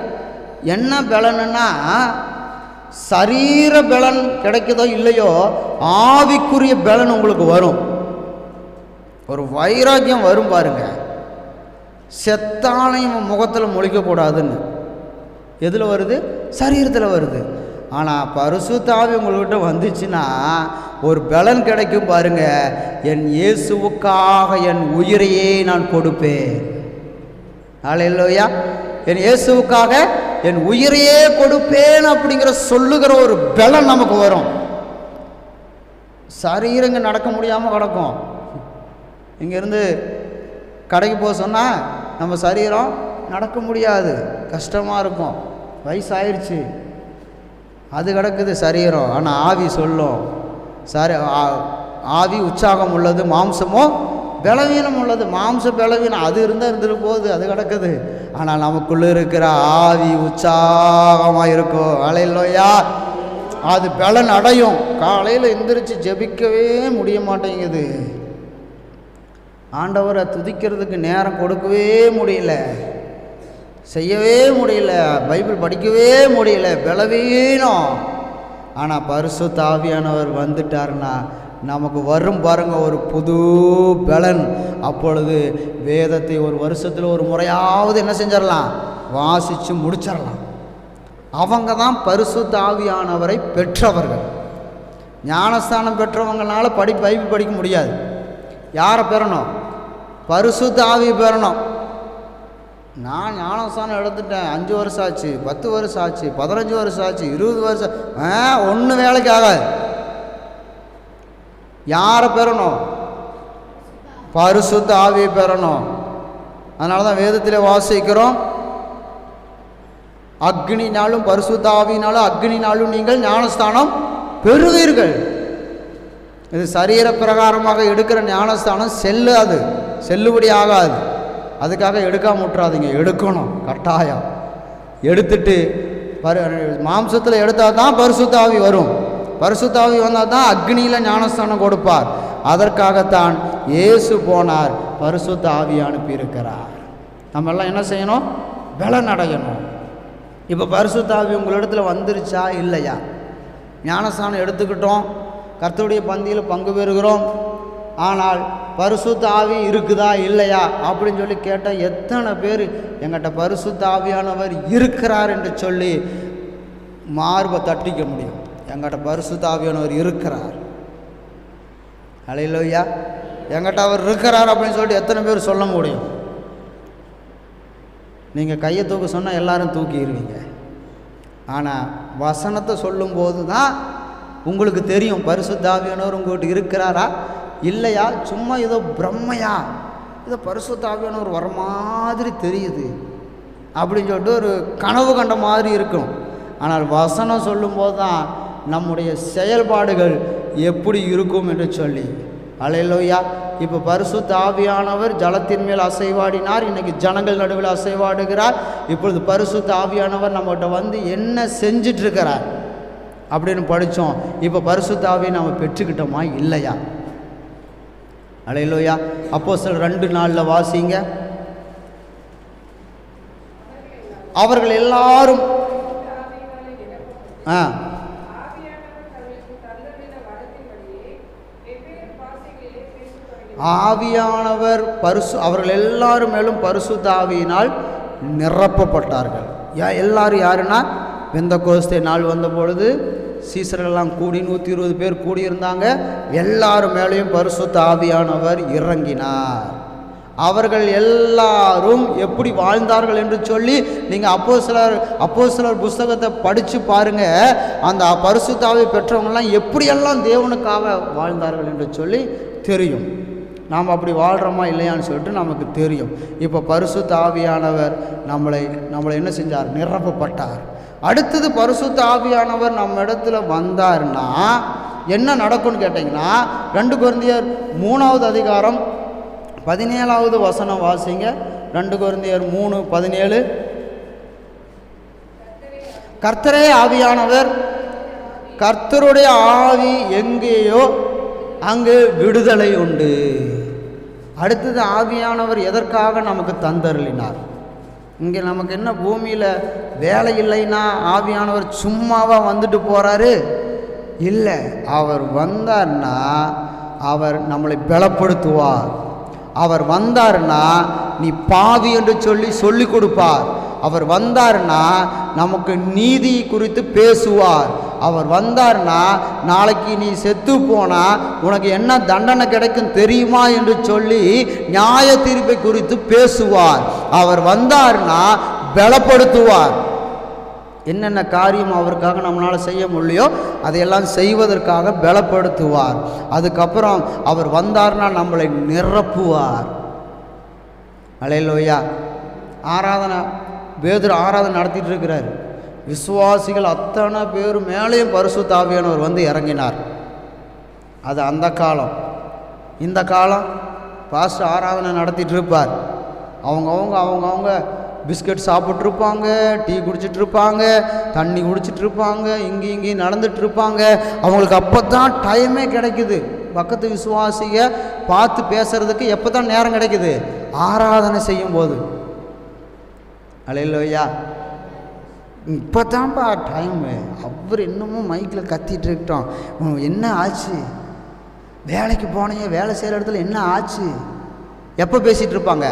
என்ன பலன்னா, சரீர பலன் கிடைக்குதோ இல்லையோ, ஆவிக்குரிய பலன் உங்களுக்கு வரும். ஒரு வைராக்கியம் வரும் பாருங்க. செத்தானையும் முகத்தில் முழிக்கக்கூடாதுன்னு. எதில் வருது, சரீரத்தில் வருது. ஆனால் பரிசுத்த ஆவி உங்கள்கிட்ட வந்துச்சுன்னா ஒரு பலன் கிடைக்கும் பாருங்க. என் இயேசுவுக்காக என் உயிரையே நான் கொடுப்பேன். அல்லேலூயா. என் இயேசுவுக்காக என் உயிரையே கொடுப்பேன் அப்படிங்கிற சொல்லுகிற ஒரு பலன் நமக்கு வரும். சரீரங்க நடக்க முடியாமல் கிடக்கும். இங்கேருந்து கடைக்கு போக சொன்னால் நம்ம சரீரம் நடக்க முடியாது, கஷ்டமாக இருக்கும், வயசாயிருச்சு, அது கிடக்குது சரீரம். ஆனால் ஆவி சொல்லும், ஆவி உற்சாகம் உள்ளது, மாம்சமோ பலவீனம் உள்ளது. மாம்ச பலவீனம் அது இருந்தால் இருந்துட்டு போகுது, அது கிடக்குது. ஆனால் நமக்குள்ளே இருக்கிற ஆவி உற்சாகமாக இருக்கும். அல்லேலூயா. அது பலன் அடையும். காலையில் எந்திரிச்சு ஜெபிக்கவே முடிய மாட்டேங்குது, ஆண்டவரை துதிக்கிறதுக்கு நேரம் கொடுக்கவே முடியல, செய்யவே முடியல, பைபிள் படிக்கவே முடியல, பலவீனம். ஆனால் பரிசுத்த ஆவியானவர் வந்துட்டார்னா நமக்கு வரும் பாருங்க ஒரு புது பலன். அப்பொழுது வேதத்தை ஒரு வருஷத்தில் ஒரு முறையாவது என்ன செஞ்சிடலாம், வாசித்து முடிச்சிடலாம். அவங்க தான் பரிசுத்த ஆவியானவரை பெற்றவர்கள். ஞானஸ்தானம் பெற்றவங்களால பைபிள் படிக்க முடியாது. யாரை பெறணும், பரிசுத்த ஆவியை பெறணும். நான் ஞானஸ்தானம் எடுத்துட்டேன், 5 வருஷம் ஆச்சு, 10 வருஷம் ஆச்சு, 15 வருஷம் ஆச்சு, 20 வருஷம், ஒன்றும் வேலைக்கு ஆகாது. யாரை பெறணும், பரிசுத்த ஆவியை பெறணும். அதனால தான் வேதத்திலே வாசிக்கிறோம், அக்னினாலும் பரிசுத்த ஆவியினாலும் அக்னினாலும் நீங்கள் ஞானஸ்தானம் பெறுவீர்கள். இது சரீர பிரகாரமாக எடுக்கிற ஞானஸ்தானம் செல்லாது, செல்லுபடி ஆகாது. அதுக்காக எடுக்காம விட்டுறாதீங்க, எடுக்கணும் கட்டாயம். எடுத்துட்டு மாம்சத்தில் எடுத்தால் தான் பரிசுத்த ஆவி வரும். பரிசுத்த ஆவி வந்தால் தான் அக்னியில் ஞானஸ்தானம் கொடுப்பார். அதற்காகத்தான் இயேசு போனார், பரிசுத்த ஆவியை அனுப்பியிருக்கிறார். நம்ம எல்லாம் என்ன செய்யணும்? பலன் அடையணும். இப்போ பரிசுத்த ஆவி உங்களிடத்தில் வந்துருச்சா இல்லையா? ஞானஸ்தானம் எடுத்துக்கிட்டோம், கர்த்தருடைய பந்தியில் பங்கு பெறுகிறோம், ஆனால் பரிசுத்த ஆவி இருக்குதா இல்லையா அப்படின்னு சொல்லி கேட்டால் எத்தனை பேர் எங்கிட்ட பரிசுத்த ஆவியானவர் இருக்கிறார் என்று சொல்லி மார்பை தட்டிக்க முடியும்? எங்கிட்ட பரிசுத்த ஆவியானவர் இருக்கிறார், அல்லேலூயா, எங்கிட்ட அவர் இருக்கிறார் அப்படின்னு சொல்லிட்டு எத்தனை பேர் சொல்ல முடியும்? நீங்கள் கையை தூக்க சொன்னால் எல்லாரும் தூக்கிடுவீங்க. ஆனால் வசனத்தை சொல்லும்போது தான் உங்களுக்கு தெரியும் பரிசுத்த ஆவியானவர் உங்கள்கிட்ட இருக்கிறாரா இல்லையா. சும்மா ஏதோ பிரம்மையா, ஏதோ பரிசுத்த ஆவியானவர் வர மாதிரி தெரியுது அப்படின்னு சொல்லிட்டு ஒரு கனவு கண்ட மாதிரி இருக்கும். ஆனால் வசனம் சொல்லும்போது தான் நம்முடைய செயல்பாடுகள் எப்படி இருக்கும் என்று சொல்லி. அல்லேலூயா. இப்போ பரிசுத்த ஆவியானவர் ஜலத்தின் மேல் அசைவாடினார், இன்றைக்கி ஜனங்கள் நடுவில் அசைவாடுகிறார். இப்பொழுது பரிசுத்த ஆவியானவர் நம்மகிட்ட வந்து என்ன செஞ்சிட்ருக்கிறார் அப்படின்னு படித்தோம். இப்போ பரிசுத்த ஆவியை நம்ம பெற்றுக்கிட்டோமா இல்லையா? அல்லேலூயா. அப்போஸ்தலர் 2:4 வாசிங்க. அவர்கள் எல்லாரும் ஆவியானவர் அவர்கள் எல்லாரும் மேலும் பரிசுத்த ஆவியினால் நிரப்பப்பட்டார்கள். எல்லாரும் யாருன்னா, பெந்தெகோஸ்தே நாள் வந்த பொழுது சீசர்களெல்லாம் கூடி 120 பேர் கூடியிருந்தாங்க. எல்லாரும் மேலேயும் பரிசுத்த ஆவியானவர் இறங்கினார். அவர்கள் எல்லாரும் எப்படி வாழ்ந்தார்கள் என்று சொல்லி நீங்கள் அப்போஸ்தலர் புஸ்தகத்தை படித்து பாருங்கள். அந்த பரிசுத்த ஆவி பெற்றவங்கெல்லாம் எப்படியெல்லாம் தேவனுக்காக வாழ்ந்தார்கள் என்று சொல்லி தெரியும். நாம் அப்படி வாழ்கிறோமா இல்லையான்னு சொல்லிட்டு நமக்கு தெரியும். இப்போ பரிசுத்த ஆவியானவர் நம்மளை என்ன செஞ்சார்? நிரப்பப்பட்டார். அடுத்தது பரிசுத்த ஆவியானவர் நம்ம இடத்துல வந்தார்னா என்ன நடக்கும்னு கேட்டிங்கன்னா, 2 கொரிந்தியர் 3வது அதிகாரம் 17வது வசனம் வாசிங்க. 2 கொரிந்தியர் 3:17. கர்த்தரே ஆவியானவர், கர்த்தருடைய ஆவி எங்கேயோ அங்கு விடுதலை உண்டு. அடுத்தது ஆவியானவர் எதற்காக நமக்கு தந்தருளினார்? இங்கே நமக்கு என்ன பூமியில் வேலை இல்லைன்னா ஆவியானவர் சும்மாவா வந்துட்டு போகிறாரு? இல்லை, அவர் வந்தார்னா அவர் நம்மளை பலப்படுத்துவார். அவர் வந்தார்னா நீ பாவி என்று சொல்லி கொடுப்பார். அவர் வந்தார்னா நமக்கு நீதி குறித்து பேசுவார். அவர் வந்தார்னா நாளைக்கு நீ செத்து போனால் உனக்கு என்ன தண்டனை கிடைக்கும் தெரியுமா என்று சொல்லி நியாய தீர்ப்பை குறித்து பேசுவார். அவர் வந்தார்னா பலப்படுத்துவார். என்னென்ன காரியம் அவருக்காக நம்மளால் செய்ய முடியலையோ அதையெல்லாம் செய்வதற்காக பலப்படுத்துவார். அதுக்கப்புறம் அவர் வந்தார்னா நம்மளை நிரப்புவார். அல்லேலூயா. ஆராதனை பேதுரு ஆராதனை நடத்திட்டு இருக்கிறார். விசுவாசிகள் அத்தனை பேர் மேலேயும் பரிசுத்த ஆவியானவர் வந்து இறங்கினார். அது அந்த காலம். இந்த காலம் பாஸ்டர் ஆராதனை நடத்திட்டு இருப்பார். அவங்கவுங்க பிஸ்கட் சாப்பிட்ருப்பாங்க, டீ குடிச்சிட்ருப்பாங்க, தண்ணி குடிச்சிட்ருப்பாங்க, இங்கேயும் நடந்துகிட்ருப்பாங்க. அவங்களுக்கு அப்போ தான் டைமே கிடைக்குது. பக்கத்து விசுவாசிக பார்த்து பேசுகிறதுக்கு எப்போ தான் நேரம் கிடைக்குது? ஆராதனை செய்யும்போது. அல்லேலூயா. இப்போ தான்ப்பா டைமு. அவர் இன்னமும் மைக்கில் கத்திட்டு இருக்கட்டும். என்ன ஆச்சு? வேலைக்கு போனீங்க, வேலை செய்கிற இடத்துல என்ன ஆச்சு? எப்போ பேசிகிட்டு இருப்பாங்க?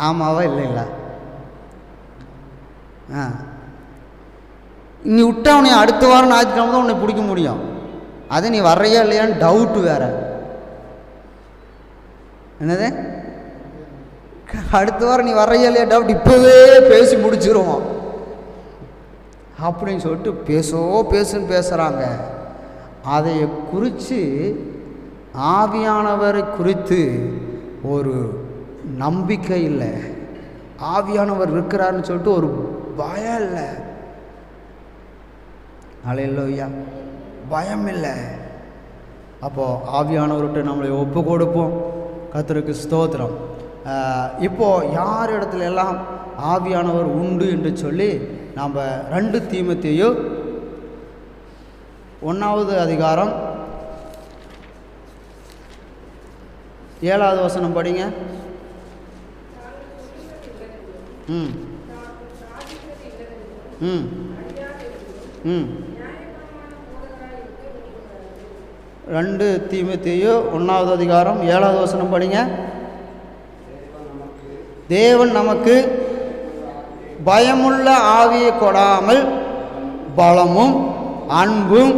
ஆமாவா இல்லைங்களா? நீ விட்டா உன்னை அடுத்த வாரம் ஞாயிற்றுக்கிழமை தான் உன்னை பிடிக்க முடியும். அது நீ வர்றையா இல்லையான்னு டவுட்டு வேற. என்னது? அடுத்த வாரம் நீ வர்றையா இல்லையா டவுட். இப்போவே பேசி முடிச்சிருவோம் அப்படின்னு சொல்லிட்டு பேசுன்னு பேசுகிறாங்க. அதை குறித்து ஆவியானவரை குறித்து ஒரு நம்பிக்கை இல்லை. ஆவியானவர் இருக்கிறாருன்னு சொல்லிட்டு ஒரு பயம் இல்லை. ஹல்லேலூயா. பயம் இல்லை. அப்போது ஆவியானவர்கிட்ட நம்மளை ஒப்பு கொடுப்போம். கர்த்தருக்கு ஸ்தோத்திரம். இப்போது யார் இடத்துல எல்லாம் ஆவியானவர் உண்டு என்று சொல்லி நாம் 2 தீமோத்தேயு 1வது அதிகாரம் 7வது வசனம் படிங்க. ம் ம் ம் 2 தீமோத்தேயு 1வது அதிகாரம் 7வது வசனம் படிங்க. தேவன் நமக்கு பயமுள்ள ஆவியை கொடாமல் பலமும் அன்பும்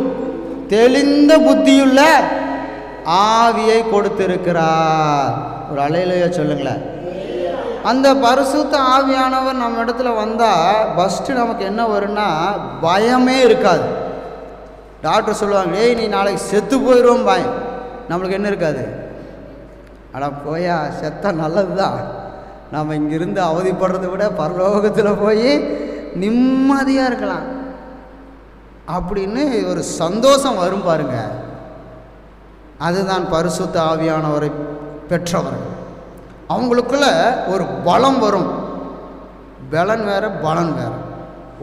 தெளிந்த புத்தியுள்ள ஆவியை கொடுத்திருக்கிறார். ஒரு அல்லேலூயா சொல்லுங்களேன். அந்த பரிசுத்த ஆவியானவர் நம்ம இடத்துல வந்தால் ஃபஸ்ட்டு நமக்கு என்ன வரும்னா பயமே இருக்காது. டாக்டர் சொல்லுவாங்க, ஏய் நீ நாளைக்கு செத்து போயிடுவோம் பயம். நம்மளுக்கு என்ன இருக்காது? ஆனால் போயா செத்தா நல்லது தான், நம்ம இங்கிருந்து அவதிப்படுறதை விட பரலோகத்தில் போய் நிம்மதியாக இருக்கலாம் அப்படின்னு ஒரு சந்தோஷம் வரும் பாருங்க. அதுதான் பரிசுத்த ஆவியானவரை பெற்றவர்கள். அவங்களுக்குள்ள ஒரு பலம் வரும். பலன் வேற பலன் வேற.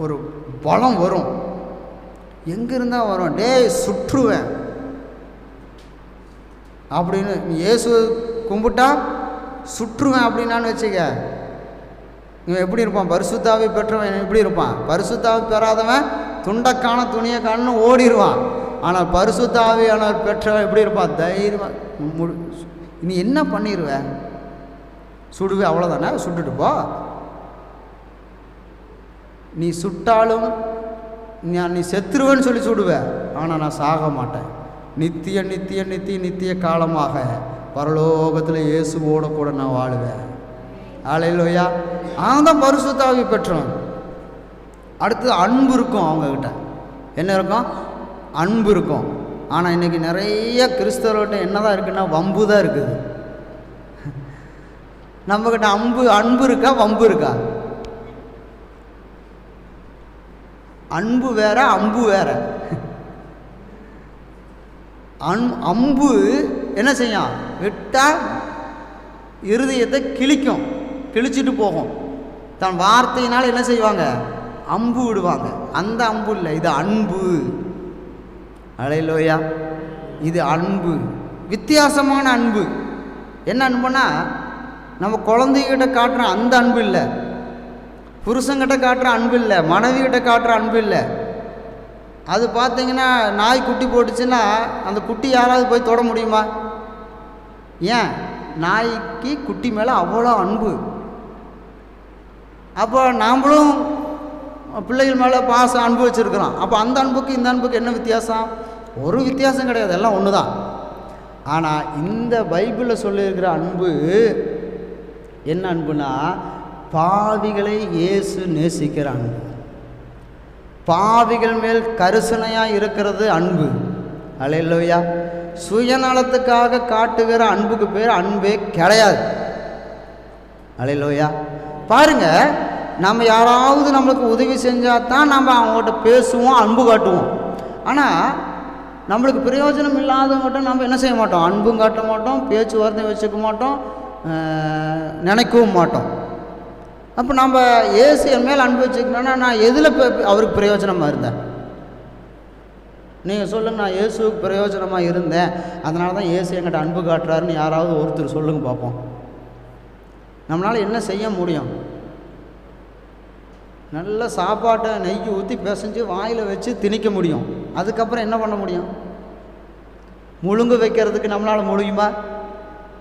ஒரு பலம் வரும். எங்கிருந்தா வரும்? டேய் சுற்றுவேன் அப்படின்னு நீ இயேசு கும்பிட்டா சுற்றுவேன் அப்படின்னான்னு வச்சுக்க, இவன் எப்படி இருப்பான்? பரிசுத்தாவி பெற்றவன் எப்படி இருப்பான்? பரிசுத்தாவி பெறாதவன் துண்டக்கான துணியை காணு ஓடிடுவான். ஆனால் பரிசுத்தாவியானவர் பெற்றவன் எப்படி இருப்பான்? தைரியமாக நீ என்ன பண்ணிடுவேன்? சுடுவே, அவ்வளோதானே, சுட்டுட்டு போ. நீ சுட்டாலும் நீ செத்துருவேன்னு சொல்லி சுடுவேன், ஆனால் நான் சாக மாட்டேன். நித்திய நித்திய நித்திய நித்திய காலமாக பரலோகத்தில் இயேசுவோட கூட நான் வாழுவேன். அல்லேலூயா. அவன் தான் பரிசுத்த ஆவி பெற்றவன். அடுத்தது அன்பு இருக்கும். அவங்கக்கிட்ட என்ன இருக்கும்? அன்பு இருக்கும். ஆனால் இன்றைக்கி நிறைய கிறிஸ்தவர்கிட்ட என்ன தான் இருக்குன்னா வம்பு தான் இருக்குது. நம்மக்கிட்ட அன்பு இருக்கா வம்பு இருக்கா? அன்பு வேற அம்பு வேற. அம்பு என்ன செய்யும்? விட்டால் இருதயத்தை கிழிக்கும், கிழிச்சிட்டு போகும். தன் வார்த்தையினால் என்ன செய்வாங்க? அம்பு விடுவாங்க. அந்த அம்பு இல்லை, இது அன்பு. அல்லேலூயா. இது அன்பு, வித்தியாசமான அன்பு. என்ன அன்புனா, நம்ம குழந்தைகிட்ட காட்டுற அந்த அன்பு இல்லை, புருஷங்கிட்ட காட்டுற அன்பு இல்லை, மனைவிகிட்ட காட்டுற அன்பு இல்லை. அது பார்த்தீங்கன்னா நாய் குட்டி போட்டுச்சுன்னா அந்த குட்டி யாராவது போய் தொட முடியுமா? ஏன்? நாய்க்கு குட்டி மேலே அவ்வளோ அன்பு. அப்போ நாம்ளும் பிள்ளைகள் மேலே பாசம் அன்பு வச்சுருக்கிறோம். அப்போ அந்த அன்புக்கு இந்த அன்புக்கு என்ன வித்தியாசம்? ஒரு வித்தியாசம் கிடையாது, எல்லாம் ஒன்று தான். ஆனால் இந்த பைபிளில் சொல்லியிருக்கிற அன்பு என்ன அன்புனா, பாவிகளை இயேசு நேசிக்கிற அன்பு. பாவிகள் மேல் கரிசனையாக இருக்கிறது அன்பு. அல்லேலூயா. சுயநலத்துக்காக காட்டுகிற அன்புக்கு பேர் அன்பே கிடையாது. அல்லேலூயா. பாருங்க, நம்ம யாராவது நம்மளுக்கு உதவி செஞ்சால் தான் நம்ம அவங்ககிட்ட பேசுவோம், அன்பு காட்டுவோம். ஆனால் நம்மளுக்கு பிரயோஜனம் இல்லாதவங்ககிட்ட நம்ம என்ன செய்ய மாட்டோம்? அன்பும் காட்ட மாட்டோம், பேச்சுவார்த்தை வச்சுக்க மாட்டோம், நினைக்கவும் மாட்டோம். அப்போ நம்ம இயேசு என் மேல் அன்பு வச்சுக்கணுன்னா நான் எதில் அவருக்கு பிரயோஜனமாக இருந்தேன்? நீங்கள் சொல்லுங்கள், நான் இயேசுக்கு பிரயோஜனமாக இருந்தேன், அதனால தான் இயேசு என்கிட்ட அன்பு காட்டுறாருன்னு யாராவது ஒருத்தர் சொல்லுங்கள் பார்ப்போம். நம்மளால் என்ன செய்ய முடியும்? நல்ல சாப்பாட்டை நெய் ஊற்றி பிசைஞ்சு வாயில் வச்சு திணிக்க முடியும். அதுக்கப்புறம் என்ன பண்ண முடியும்? முழுங்கு வைக்கிறதுக்கு நம்மளால் முடியுமா?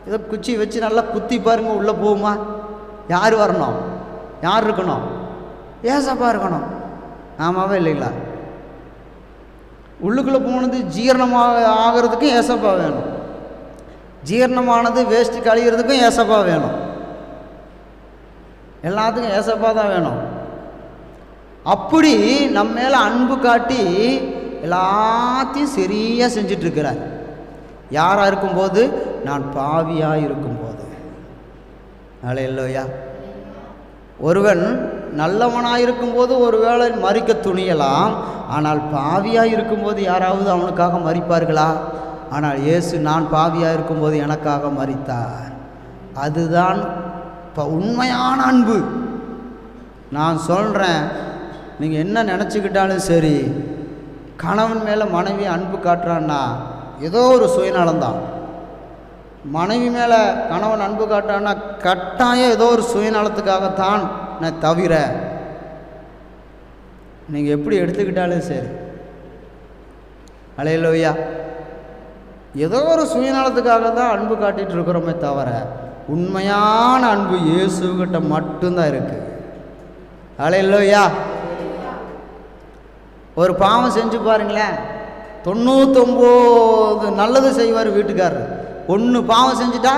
இதை குச்சி வச்சு நல்லா குத்தி பாருங்க, உள்ளே போகுமா? யார் வரணும்? யார் இருக்கணும்? ஏசப்பா இருக்கணும். ஆமாவே இல்லைங்களா? உள்ளுக்குள்ளே போனது ஜீரணமாக ஆகிறதுக்கும் ஏசப்பா வேணும், ஜீரணமானது வேஸ்ட்டு கழிகிறதுக்கும் ஏசப்பா வேணும். எல்லாத்துக்கும் ஏசப்பா தான் வேணும். அப்படி நம்ம மேலே அன்பு காட்டி எல்லாத்தையும் சரியாக செஞ்சிட்ருக்கிறார். யாராக இருக்கும்போது? நான் பாவியாக இருக்கும்போது. அல்லேலூயா. ஒருவன் நல்லவனாக இருக்கும்போது ஒரு வேளை மறிக்க துணியலாம், ஆனால் பாவியாக இருக்கும்போது யாராவது அவனுக்காக மறிப்பார்களா? ஆனால் இயேசு நான் பாவியாக இருக்கும்போது எனக்காக மரித்தார். அதுதான் உண்மையான அன்பு. நான் சொல்கிறேன், நீங்கள் என்ன நினச்சிக்கிட்டாலும் சரி, கணவன் மேலே மனைவி அன்பு காட்டுறான்னா ஏதோ ஒரு சுயநலம்தான். மனைவி மேலே கணவன் அன்பு காட்டுறான்னா கட்டாயம் ஏதோ ஒரு சுயநலத்துக்காகத்தான் தவிர, நீங்கள் எப்படி எடுத்துக்கிட்டாலும் சரி, அல்லேலூயா, ஏதோ ஒரு சுயநலத்துக்காக தான் அன்பு காட்டிகிட்டு இருக்கிறோமே தவிர உண்மையான அன்பு இயேசுகிட்ட மட்டும்தான் இருக்குது. அல்லேலூயா. ஒரு பாவம் செஞ்சு பாருங்களேன், 99 நல்லது செய்வார் வீட்டுக்காரர். 1 பாவம் செஞ்சுட்டா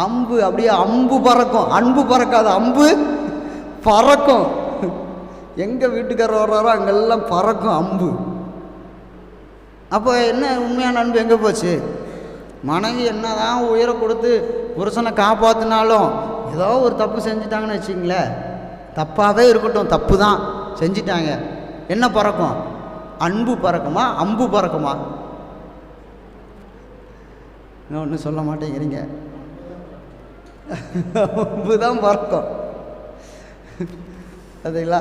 அம்பு அப்படியே அம்பு பறக்கும். அன்பு பறக்காது, அம்பு பறக்கும். எங்கே வீட்டுக்காரர் வர்றாரோ அங்கெல்லாம் பறக்கும் அம்பு. அப்போ என்ன உண்மையான அன்பு எங்கே போச்சு? மனைவி என்ன தான் உயிரை கொடுத்து புருஷனை காப்பாற்றினாலும் ஏதோ ஒரு தப்பு செஞ்சிட்டாங்கன்னு வச்சிங்களேன், தப்பாகவே இருக்கட்டும், தப்பு தான் செஞ்சிட்டாங்க, என்ன பறக்கும்? அன்பு பறக்குமா, அம்பு பறக்குமா? இன்னும் ஒன்றும் சொல்ல மாட்டேங்கிறீங்க. அம்பு தான் பறக்கும். அதுங்களா?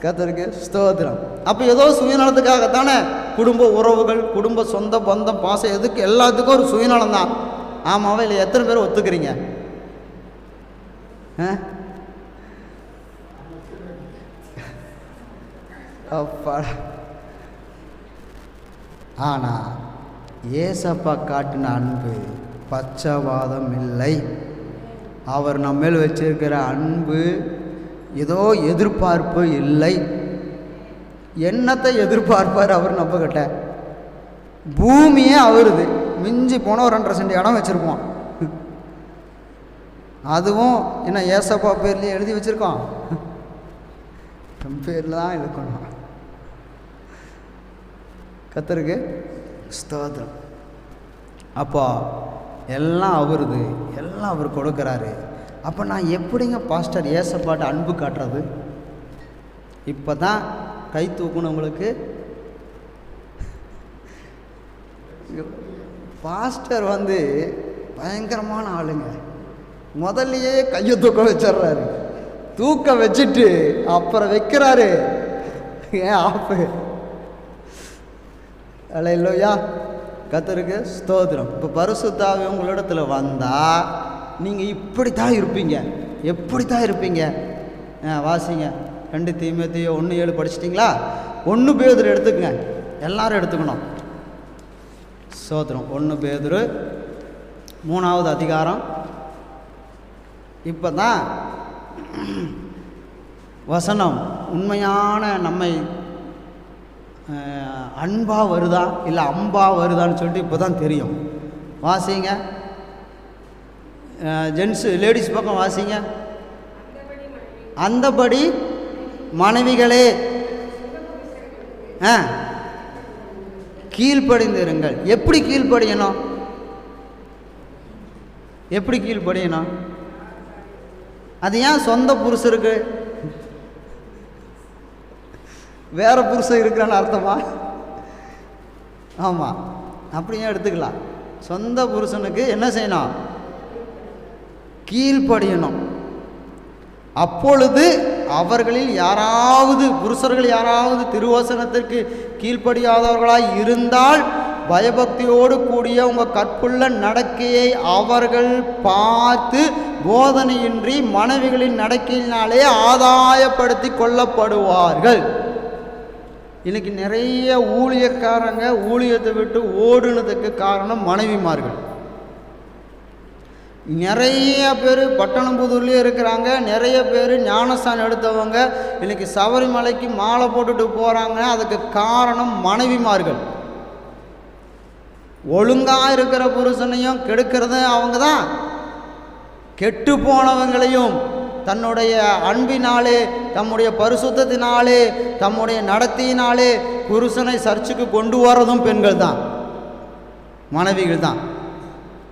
கர்த்தருக்கு ஸ்தோத்திரம். அப்போ ஏதோ சுயநலத்துக்காகத்தானே குடும்ப உறவுகள், குடும்ப சொந்த பந்தம் பாசம், எதுக்கு எல்லாத்துக்கும் ஒரு சுயநலம் தான். ஆமாவா இல்லை? எத்தனை பேர் ஒத்துக்கிறீங்க? அப்பா, ஆனால் ஏசப்பா காட்டின அன்பு பச்சைவாதம் இல்லை. அவர் நம்ம மேல் வச்சிருக்கிற அன்பு ஏதோ எதிர்பார்ப்பு இல்லை. என்னத்தை எதிர்பார்ப்பார் அவர் நம்ம கிட்ட? பூமியே அவருது. மிஞ்சி போனால் ஒரு 2.5 சென்ட் இடம் வச்சுருப்போம். அதுவும் என்ன ஏசப்பா பேர்லேயே எழுதி வச்சுருக்கோம்? பேரில் தான் இருக்கணும். கர்த்தருக்கு ஸ்தோத்திரம். அப்போ எல்லாம் அவருது, எல்லாம் அவர் கொடுக்குறாரு. அப்போ நான் எப்படிங்க பாஸ்டர் ஏசப்பாட்ட அன்பு காட்டுறது? இப்போ தான் கை தூக்கணவங்களுக்கு பாஸ்டர் பயங்கரமான ஆளுங்க. முதல்லையே கையை தூக்க வச்சிட்றாரு. தூக்க வச்சுட்டு அப்புறம் வைக்கிறாரு. ஏன் ஆப்பு? அல்லேலூயா. கர்த்தருக்கு ஸ்தோத்திரம். இப்போ பரிசுத்த ஆவி உங்களிடத்தில் வந்தால் நீங்கள் இப்படி தான் இருப்பீங்க. எப்படி தான் இருப்பீங்க? வாசிங்க 2 தீமோத்தேயு 1:7 படிச்சிட்டிங்களா? 1 பேதுரு எடுத்துக்கங்க, எல்லாரும் எடுத்துக்கணும். ஸ்தோத்திரம். 1 பேதுரு 3வது அதிகாரம். இப்போ தான் வசனம் உண்மையான நம்மை அன்பா வருதா இல்லை அம்பா வருதான்னு சொல்லிட்டு இப்போ தான் தெரியும். வாசிங்க, ஜென்ஸு லேடிஸ் பக்கம் வாசிங்க. அந்தபடி மனைவிகளே கீழ்ப்படிந்திருங்கள். எப்படி கீழ்ப்படியணும்? எப்படி கீழ்ப்படியணும்? அது ஏன் சொந்த புருஷருக்கு வேற புருஷன் இருக்கிறான்னு அர்த்தமா? ஆமாம், அப்படியே எடுத்துக்கலாம். சொந்த புருஷனுக்கு என்ன செய்யணும்? கீழ்ப்படியணும். அப்பொழுது அவர்களில் யாராவது, புருஷர்கள் யாராவது திருவசனத்திற்கு கீழ்ப்படியாதவர்களாய் இருந்தால் பயபக்தியோடு கூடிய உங்கள் கற்புள்ள நடக்கையை அவர்கள் பார்த்து போதனையின்றி மனைவிகளின் நடக்கையினாலே ஆதாயப்படுத்தி கொள்ளப்படுவார்கள். இன்னைக்கு நிறைய ஊழியக்காரங்க ஊழியத்தை விட்டு ஓடுனதுக்கு காரணம் மனைவிமார்கள். நிறைய பேர் பட்டணம்புதூர்லேயே இருக்கிறாங்க. நிறைய பேர் ஞானஸ்தானம் எடுத்தவங்க இன்னைக்கு சபரிமலைக்கு மாலை போட்டுட்டு போகிறாங்க. அதுக்கு காரணம் மனைவிமார்கள். ஒழுங்காக இருக்கிற புருஷனையும் கெடுக்கிறது அவங்க தான். கெட்டு போனவங்களையும் தன்னுடைய அன்பினாலே, தம்முடைய பரிசுத்தத்தினாலே, தம்முடைய நடத்தியினாலே புருஷனை சர்ச்சுக்கு கொண்டு வரதும் பெண்கள் தான், மனைவிகள் தான்.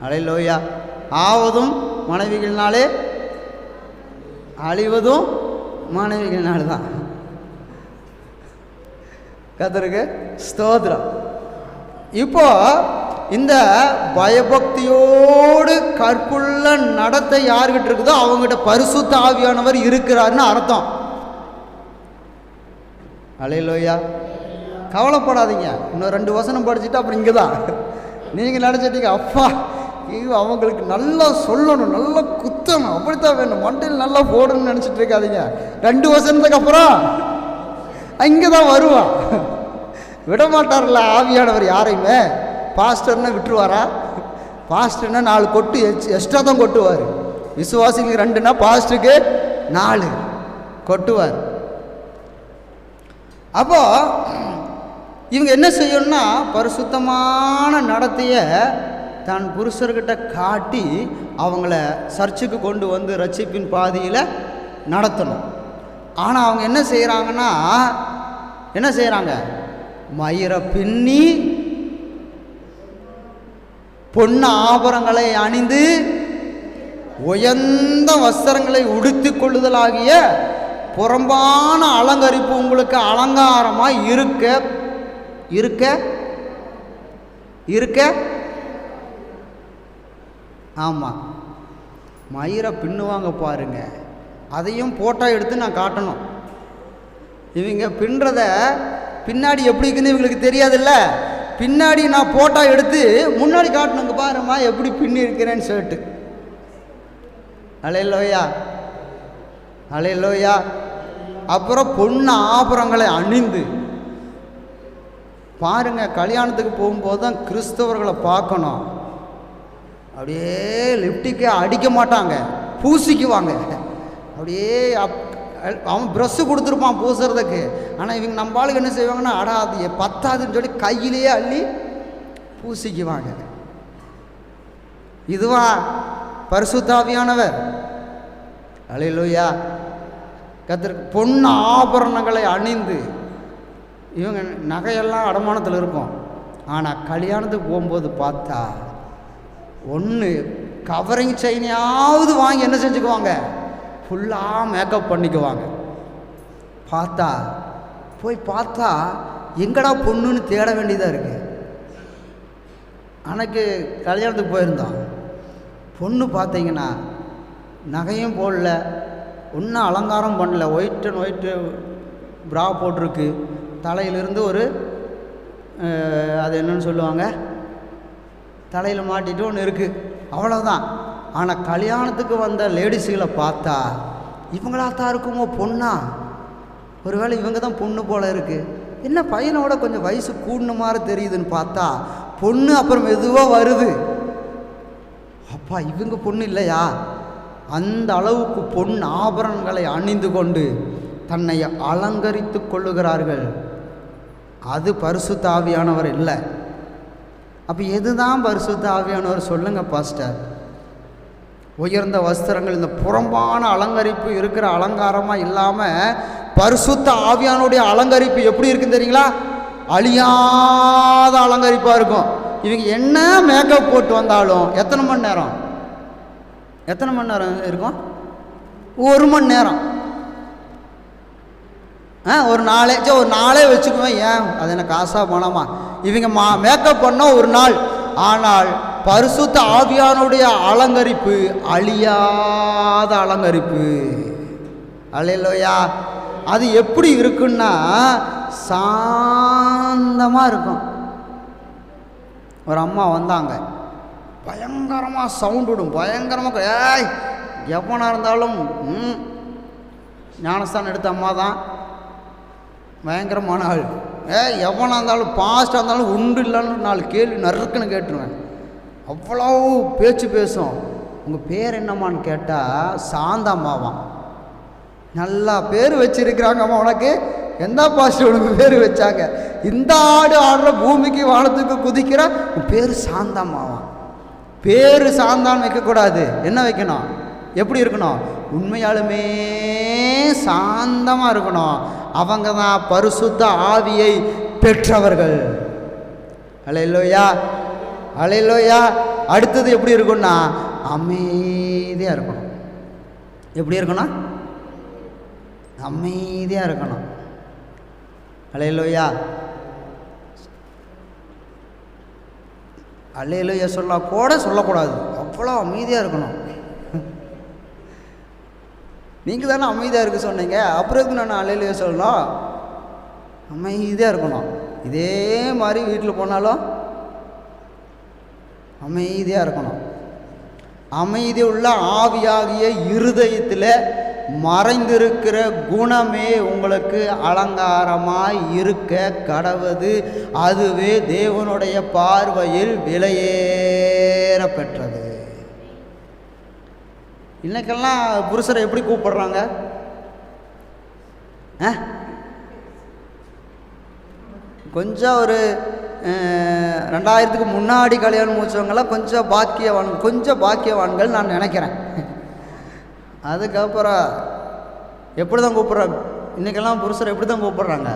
அல்லேலூயா. ஆவதும் மனைவிகளினாலே, அழிவதும் மனைவிகள்னால தான். கர்த்தருக்கு ஸ்தோத்திரம். இப்போ இந்த பயபக்தியோடு கற்புள்ள நடத்தை யார்கிட்ட இருக்குதோ அவங்ககிட்ட பரிசுத்த ஆவியானவர் இருக்கிறாருன்னு அர்த்தம். அல்லேலூயா. கவலைப்படாதீங்க, இன்னும் 2 வசனம் படிச்சுட்டு அப்புறம் இங்கே தான் நீங்கள் நினச்சிட்டீங்க, அப்பா அவங்களுக்கு நல்லா சொல்லணும், நல்லா குத்தணும், அப்படித்தான் வேணும், மண்டையில் நல்லா போடணும்னு நினச்சிட்டு இருக்காதீங்க. 2 வசனத்துக்கு அப்புறம் இங்கே தான் வருவான். விடமாட்டார்ல ஆவியானவர் யாரையுமே. பாஸ்டர்னா விட்டுருவாரா? பாஸ்டர்னா 4 கொட்டு எக்ஸ்ட்ரா தான் கொட்டுவார். விசுவாசிகளுக்கு 2னா பாஸ்டருக்கு 4 கொட்டுவார். அப்போ இவங்க என்ன செய்யணும்னா பரிசுத்தமான நடத்தையை தன் புருஷர்கிட்ட காட்டி அவங்கள சர்ச்சுக்கு கொண்டு வந்து ரட்சிப்பின் பாதையில் நடத்தணும். ஆனால் அவங்க என்ன செய்கிறாங்க, மயிரை பின்னி பொன்ன ஆபரணங்களை அணிந்து உயர்ந்த வஸ்திரங்களை உடுத்தி கொள்ளுதலாகிய புறம்பான அலங்கரிப்பு உங்களுக்கு அலங்காரமாக இருக்க ஆமாம், மயிரை பின்னுவாங்க பாருங்க. அதையும் போட்டோ எடுத்து நான் காட்டணும். இவங்க பின்னுறத பின்னாடி எப்படி இருக்குன்னு இவங்களுக்கு தெரியாதுல்ல. பின்னாடி நான் போட்டோ எடுத்து முன்னாடி காட்டணுங்க, பாருமா எப்படி பின்னி இருக்கிறேன்னு சொல்லிட்டு. அல்லேலூயா, அல்லேலூயா. அப்புறம் பொண்ணு ஆபரணங்களை அணிந்து பாருங்க. கல்யாணத்துக்கு போகும்போது தான் கிறிஸ்தவர்களை பார்க்கணும். அப்படியே லிப்டிக்கே அடிக்க மாட்டாங்க, பூசிக்குவாங்க. அப்படியே அவன் ப்ரெஷ்ஷு கொடுத்துருப்பான் பூசுறதுக்கு. ஆனால் இவங்க நம்ம ஆளுக்கு என்ன செய்வாங்கன்னா, அடா அது பத்தாதுன்னு சொல்லி கையிலேயே அள்ளி பூசிக்குவாங்க. இதுவா பரிசுத்த ஆவியானவர்? அல்லேலூயா. கர்த்தருக்கு பொன் ஆபரணங்களை அணிந்து, இவங்க நகையெல்லாம் அடமானத்தில் இருக்கும். ஆனால் கல்யாணத்துக்கு போகும்போது பார்த்தா ஒன்று கவரிங் செயினையாவது வாங்கி என்ன செஞ்சுக்குவாங்க, ஃபுல்லாக மேக்கப் பண்ணிக்குவாங்க. பார்த்தா எங்கடா பொண்ணுன்னு தேட வேண்டியதாக இருக்குது. அன்னைக்கு கல்யாணத்துக்கு போயிருந்தோம். பொண்ணு பார்த்தீங்கன்னா நகையும் போடல, ஒன்றும் அலங்காரம் பண்ணல, ஒயிட் அண்ட் ஒயிட்டு ப்ரா போட்டிருக்கு. தலையிலிருந்து ஒரு அது என்னன்னு சொல்லுவாங்க, தலையில் மாட்டிட்டு ஒன்று இருக்குது, அவ்வளோதான். ஆனால் கல்யாணத்துக்கு வந்த லேடிஸுகளை பார்த்தா இவங்களாத்தான் இருக்குமோ பொண்ணா, ஒருவேளை இவங்க தான் பொண்ணு போல் இருக்குது. என்ன பையனோட கொஞ்சம் வயசு கூடின மாதிரி தெரியுதுன்னு பார்த்தா பொண்ணு அப்புறம் மெதுவாக வருது. அப்பா இவங்க பொண்ணு இல்லையா? அந்த அளவுக்கு பொன் ஆபரணங்களை அணிந்து கொண்டு தன்னை அலங்கரித்து கொள்ளுகிறார்கள். அது பரிசுத்த ஆவியானவர் இல்லை. அப்போ எதுதான் பரிசுத்த ஆவியானவர் சொல்லுங்க பாஸ்டர்? உயர்ந்த வஸ்திரங்கள், இந்த புறம்பான அலங்கரிப்பு இருக்கிற அலங்காரமாக இல்லாமல் பரிசுத்த ஆவியானுடைய அலங்கரிப்பு எப்படி இருக்குன்னு தெரியுங்களா? அழியாத அலங்கரிப்பாக இருக்கும். இவங்க என்ன மேக்கப் போட்டு வந்தாலும் எத்தனை மணி நேரம் இருக்கும்? 1 மணி நேரம். ஒரு நாளே வச்சுக்குவேன். ஏன் அது என்ன காசாக போனாமா? இவங்க மேக்கப் பண்ணோம் 1 நாள். ஆனால் பரிசுத்த ஆவியானுடைய அலங்கரிப்பு அழியாத அலங்கரிப்பு. அல்லேலூயா. அது எப்படி இருக்குன்னா சாந்தமாக இருக்கும். ஒரு அம்மா வந்தாங்க, பயங்கரமாக சவுண்ட் விடும், பயங்கரமாக. எவனாக இருந்தாலும் ஞானஸ்தானம் எடுத்த அம்மா தான் பயங்கரமான ஆள். எவனாக இருந்தாலும் பாஸ்டாக இருந்தாலும் உண்டு இல்லைன்னு 4 கேள்வி நறுக்குன்னு கேட்டுருவேன். அவ்வளோ பேச்சு பேசும். உங்கள் பேர் என்னம்மான்னு கேட்டால் சாந்தம்மாவான். நல்லா பேர் வச்சிருக்கிறாங்க. அம்மா உனக்கு எந்த பாஸ்டர் உனக்கு பேர் வச்சாங்க? இந்த ஆடு ஆடுற பூமிக்கு வானத்துக்கு குதிக்கிற உன் பேர் சாந்தம்மாவான். பேர் சாந்தான்னு வைக்கக்கூடாது. என்ன வைக்கணும்? எப்படி இருக்கணும்? உண்மையாலுமே சாந்தமாக இருக்கணும். அவங்க தான் பரிசுத்த ஆவியை பெற்றவர்கள். அல்லேலூயா, அல்லேலூயா. அடுத்தது எப்படி இருக்குன்னா அமைதியாக இருக்கணும். எப்படி இருக்கணும்? அமைதியாக இருக்கணும். அல்லேலூயா. அல்லேலூயா சொல்லலாம் கூட சொல்லக்கூடாது, அவ்வளோ அமைதியாக இருக்கணும். நீங்கள் தானே அமைதியாக இருக்க சொன்னீங்க, அப்புறம் நான் அல்லேலூயா சொல்லலாம். அமைதியாக இருக்கணும். இதே மாதிரி வீட்டில் போனாலும் அமைதியாக இருக்கணும். அமைதி உள்ள ஆவியாகிய இருதயத்தில் மறைந்திருக்கிற குணமே உங்களுக்கு அலங்காரமாய் இருக்க கடவுது. அதுவே தேவனுடைய பார்வையில் விலையேற பெற்றது. இன்னைக்கெல்லாம் புருஷரை எப்படி கூப்பிடுறாங்க? கொஞ்சம் ஒரு 2000க்கு முன்னாடி கல்யாணம் முடிச்சவங்களாம் கொஞ்சம் பாக்கியவான்கள் நான் நினைக்கிறேன். அதுக்கப்புறம் எப்படி தான் கூப்பிட்றாங்க? இன்றைக்கெல்லாம் புருஷரை எப்படி தான் கூப்பிட்றாங்க?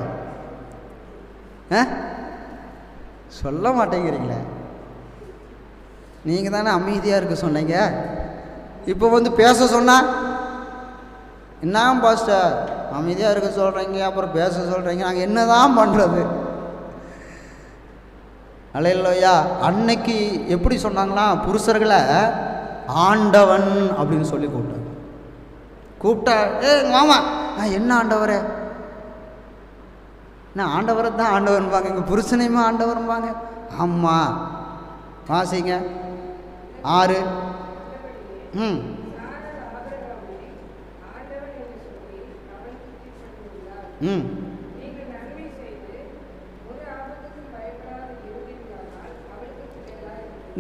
சொல்ல மாட்டேங்கிறீங்களே. நீங்கள் தானே அமைதியாக இருக்க சொன்னீங்க. இப்போ வந்து பேச சொன்னால் என்ன பாஸ்டர் அமைதியாக இருக்க சொல்கிறீங்க, அப்புறம் பேச சொல்கிறீங்க, நாங்கள் என்ன தான் பண்ணுறது? அல்லேலூயா. அன்னைக்கு எப்படி சொன்னாங்கன்னா, புருஷர்களை ஆண்டவன் அப்படின்னு சொல்லி கூப்பிட்டா மாமா என்ன ஆண்டவரே, என்ன ஆண்டவரை தான் ஆண்டவன்பாங்க, எங்கள் புருஷனையுமே ஆண்டவன்பாங்க. ஆமாம், வாசிங்க 6.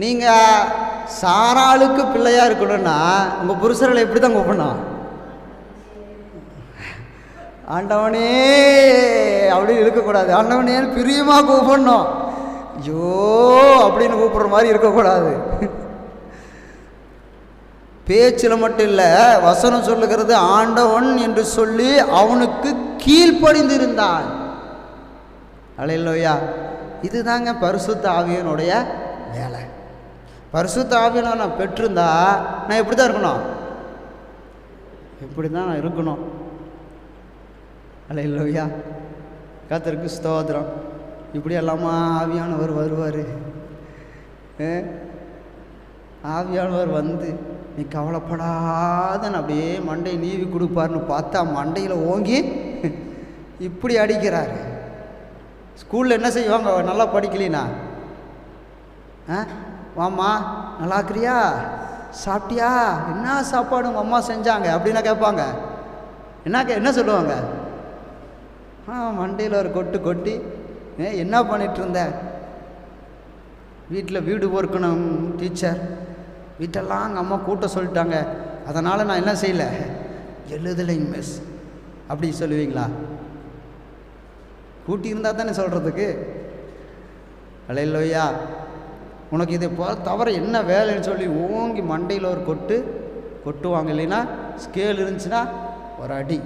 நீங்கள் சாராளுக்கு பிள்ளையாக இருக்கணும்னா உங்கள் புருஷர்களை எப்படி தான் கூப்பிடணும்? ஆண்டவனே அப்படின்னு இருக்கக்கூடாது. ஆண்டவனே பிரியமாக கூப்பிடணும். ஐயோ அப்படின்னு கூப்பிடுற மாதிரி இருக்கக்கூடாது. பேச்சில் மட்டும் இல்லை, வசனம் சொல்லுகிறது ஆண்டவன் என்று சொல்லி அவனுக்கு கீழ்ப்படிந்திருந்தான். அல்லேலூயா. இதுதாங்க பரிசுத்த ஆவியனுடைய வேலை. பரிசுத்த ஆவியனை நான் பெற்றிருந்தா நான் எப்படி தான் இருக்கணும்? இப்படி தான் நான் இருக்கணும். அல்லேலூயா. கர்த்தருக்கு ஸ்தோத்திரம். இப்படி எல்லாமா ஆவியானவர் வருவார். ஆவியானவர் வந்து நீ கவலைப்படாதன்னு அப்படியே மண்டையை நீவி கொடுப்பாருன்னு பார்த்தா மண்டையில் ஓங்கி இப்படி அடிக்கிறாரு. ஸ்கூலில் என்ன செய்வாங்க? நல்லா படிக்கலினா வாம்மா நல்லா இருக்கிறியா, சாப்பிட்டியா, என்ன சாப்பாடு உங்கள் அம்மா செஞ்சாங்க அப்படின்னா கேட்பாங்க. என்ன சொல்லுவாங்க? மண்டையில் ஒரு கொட்டி என்ன பண்ணிகிட்டு இருந்தேன்? வீட்டில் வீடு பொறுக்கணும் டீச்சர், வீட்டெல்லாம் எங்கள் அம்மா கூட்ட சொல்லிட்டாங்க, அதனால் நான் என்ன செய்யலை, எழுதலைங்க மிஸ் அப்படி சொல்லுவீங்களா? கூட்டி இருந்தால் தானே சொல்கிறதுக்கு. அல்லேலூயா. உனக்கு இதை தவிர என்ன வேலைன்னு சொல்லி ஓங்கி மண்டையில் ஒரு கொட்டுவாங்க. இல்லைன்னா ஸ்கேல் இருந்துச்சுன்னா ஒரு அடி.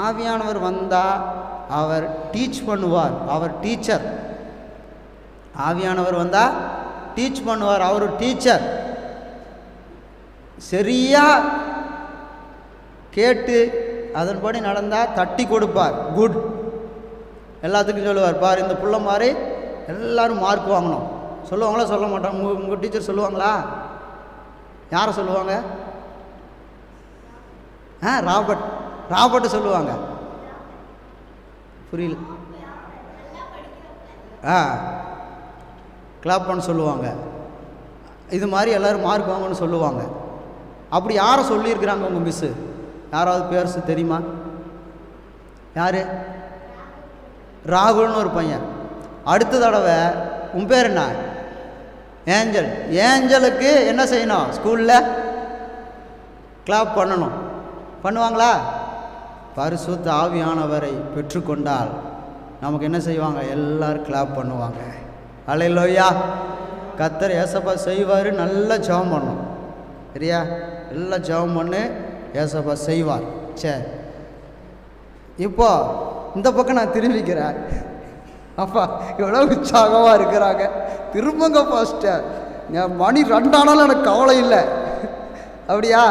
ஆவியானவர் வந்தால் அவர் டீச் பண்ணுவார். அவர் டீச்சர். ஆவியானவர் வந்தால் டீச் பண்ணுவார். அவர் டீச்சர். சரியாக கேட்டு அதன்படி நடந்தால் தட்டி கொடுப்பார். குட் எல்லாத்துக்கும் சொல்லுவார். பார் இந்த புள்ள மாதிரி எல்லோரும் மார்க் வாங்கணும். சொல்லுவாங்களா? சொல்ல மாட்டாங்க. உங்கள் டீச்சர் சொல்லுவாங்களா? யாரை சொல்லுவாங்க? ராபர்ட் சொல்லுவாங்க. புரியல. கிளாப் பண்ண சொல்லுவாங்க. இது மாதிரி எல்லோரும் மார்க் வாங்கன்னு சொல்லுவாங்க. அப்படி யாரை சொல்லியிருக்கிறாங்க உங்கள் மிஸ்ஸு? யாராவது பேர் தெரியுமா? யார்? ராகுல்னு ஒரு பையன். அடுத்த தடவை உன் பேர் என்ன? ஏஞ்சல். ஏஞ்சலுக்கு என்ன செய்யணும்? ஸ்கூலில் கிளாப் பண்ணணும். பண்ணுவாங்களா? பரிசுத்த ஆவியானவரை பெற்றுக்கொண்டால் நமக்கு என்ன செய்வாங்க? எல்லோரும் கிளாப் பண்ணுவாங்க. அல்லேலூயா. கர்த்தர் ஏசப்பா செய்வார். நல்லா ஜெபம் பண்ணணும். சரியா? எல்லாம் ஜெபம் பண்ணு, ஏசப்பா செய்வார். சரி, இப்போ இந்த பக்கம் நான் திரும்பிக்கிறேன். அப்பா எவ்வளோ உற்சாகமாக இருக்கிறாங்க. திரும்பங்க பாஸ்டர், என் மணி 2 ஆனாலும் எனக்கு கவலை இல்லை. அப்படியா?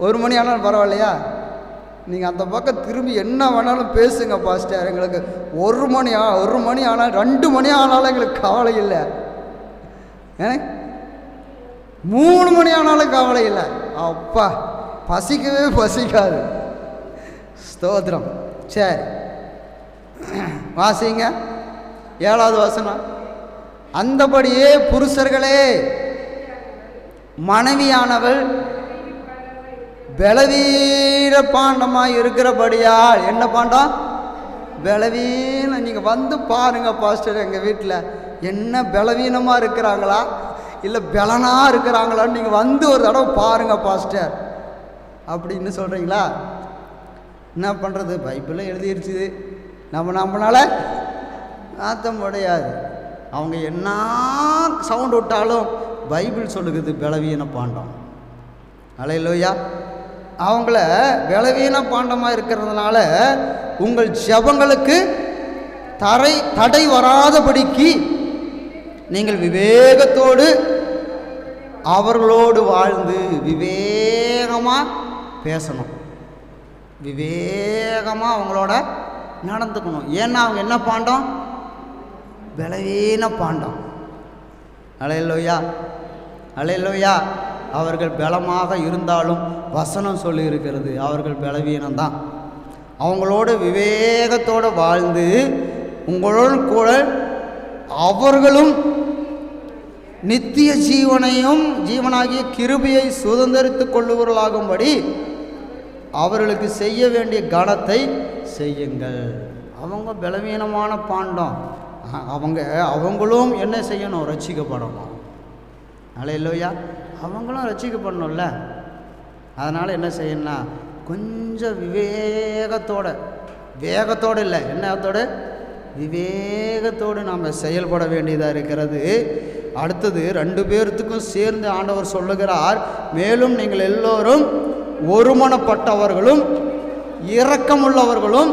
1 மணி ஆனாலும் பரவாயில்லையா? நீங்கள் அந்த பக்கம் திரும்பி என்ன வேணாலும் பேசுங்க பாஸ்டர், எங்களுக்கு 1 மணி ஆனால் 2 மணி ஆனாலும் எங்களுக்கு கவலை இல்லை, 3 மணி ஆனாலும் கவலை இல்லை. அப்பா பசிக்கவே பசிக்காது. ஸ்தோத்திரம். சரி வாசிங்க 7வது வசனம். அந்தபடியே புருஷர்களே, மனைவியானவள் பலவீன பாண்டமாக இருக்கிறபடியால், என்ன பாண்டம்? பலவீனம். நீங்கள் வந்து பாருங்க பாஸ்டர், எங்கள் வீட்டில் என்ன பலவீனமாக இருக்கிறாங்களா இல்லை பலனாக இருக்கிறாங்களான்னு நீங்கள் வந்து ஒரு தடவை பாருங்க பாஸ்டர் அப்படின்னு சொல்கிறீங்களா? என்ன பண்ணுறது, பைபிளில் எழுதிருச்சு, நம்மளால மாற்ற முடியாது. அவங்க என்ன சவுண்ட் விட்டாலும் பைபிள் சொல்லுகிறது பலவீன பாண்டம். அல்லேலூயா. அவங்கள பலவீன பாண்டமாக இருக்கிறதுனால உங்கள் ஜெபங்களுக்கு தடை வராதபடிக்கு நீங்கள் விவேகத்தோடு அவர்களோடு வாழ்ந்து விவேகமாக பேசணும், விவேகமாக அவங்களோட நடந்துக்கணும். ஏன்னா அவங்க என்ன பாண்டம்? பலவீன பாண்டம். அல்லேலூயா, அல்லேலூயா. அவர்கள் பலமாக இருந்தாலும் வசனம் சொல்லி இருக்கிறது அவர்கள் பலவீனம்தான். அவங்களோட விவேகத்தோடு வாழ்ந்து உங்களோடு கூட அவர்களும் நித்திய ஜீவனாகிய கிருபையை சுதந்திரித்து கொள்ளுவர்களாகும்படி அவர்களுக்கு செய்ய வேண்டிய கனத்தை செய்யுங்கள். அவங்க பலவீனமான பாண்டம். அவங்களும் என்ன செய்யணும்? ரட்சிக்கப்படணும். அல்லேலூயா. அவங்களும் ரட்சிக்கப்படணும்ல. அதனால் என்ன செய்யணும்னா கொஞ்சம் வேகத்தோடு இல்லை, என்னத்தோடு? விவேகத்தோடு நாம் செயல்பட வேண்டியதாக இருக்கிறது. அடுத்தது 2 பேர்த்துக்கும் சேர்ந்து ஆண்டவர் சொல்லுகிறார், மேலும் நீங்கள் எல்லோரும் ஒருமனப்பட்டவர்களும் இரக்கமுள்ளவர்களும்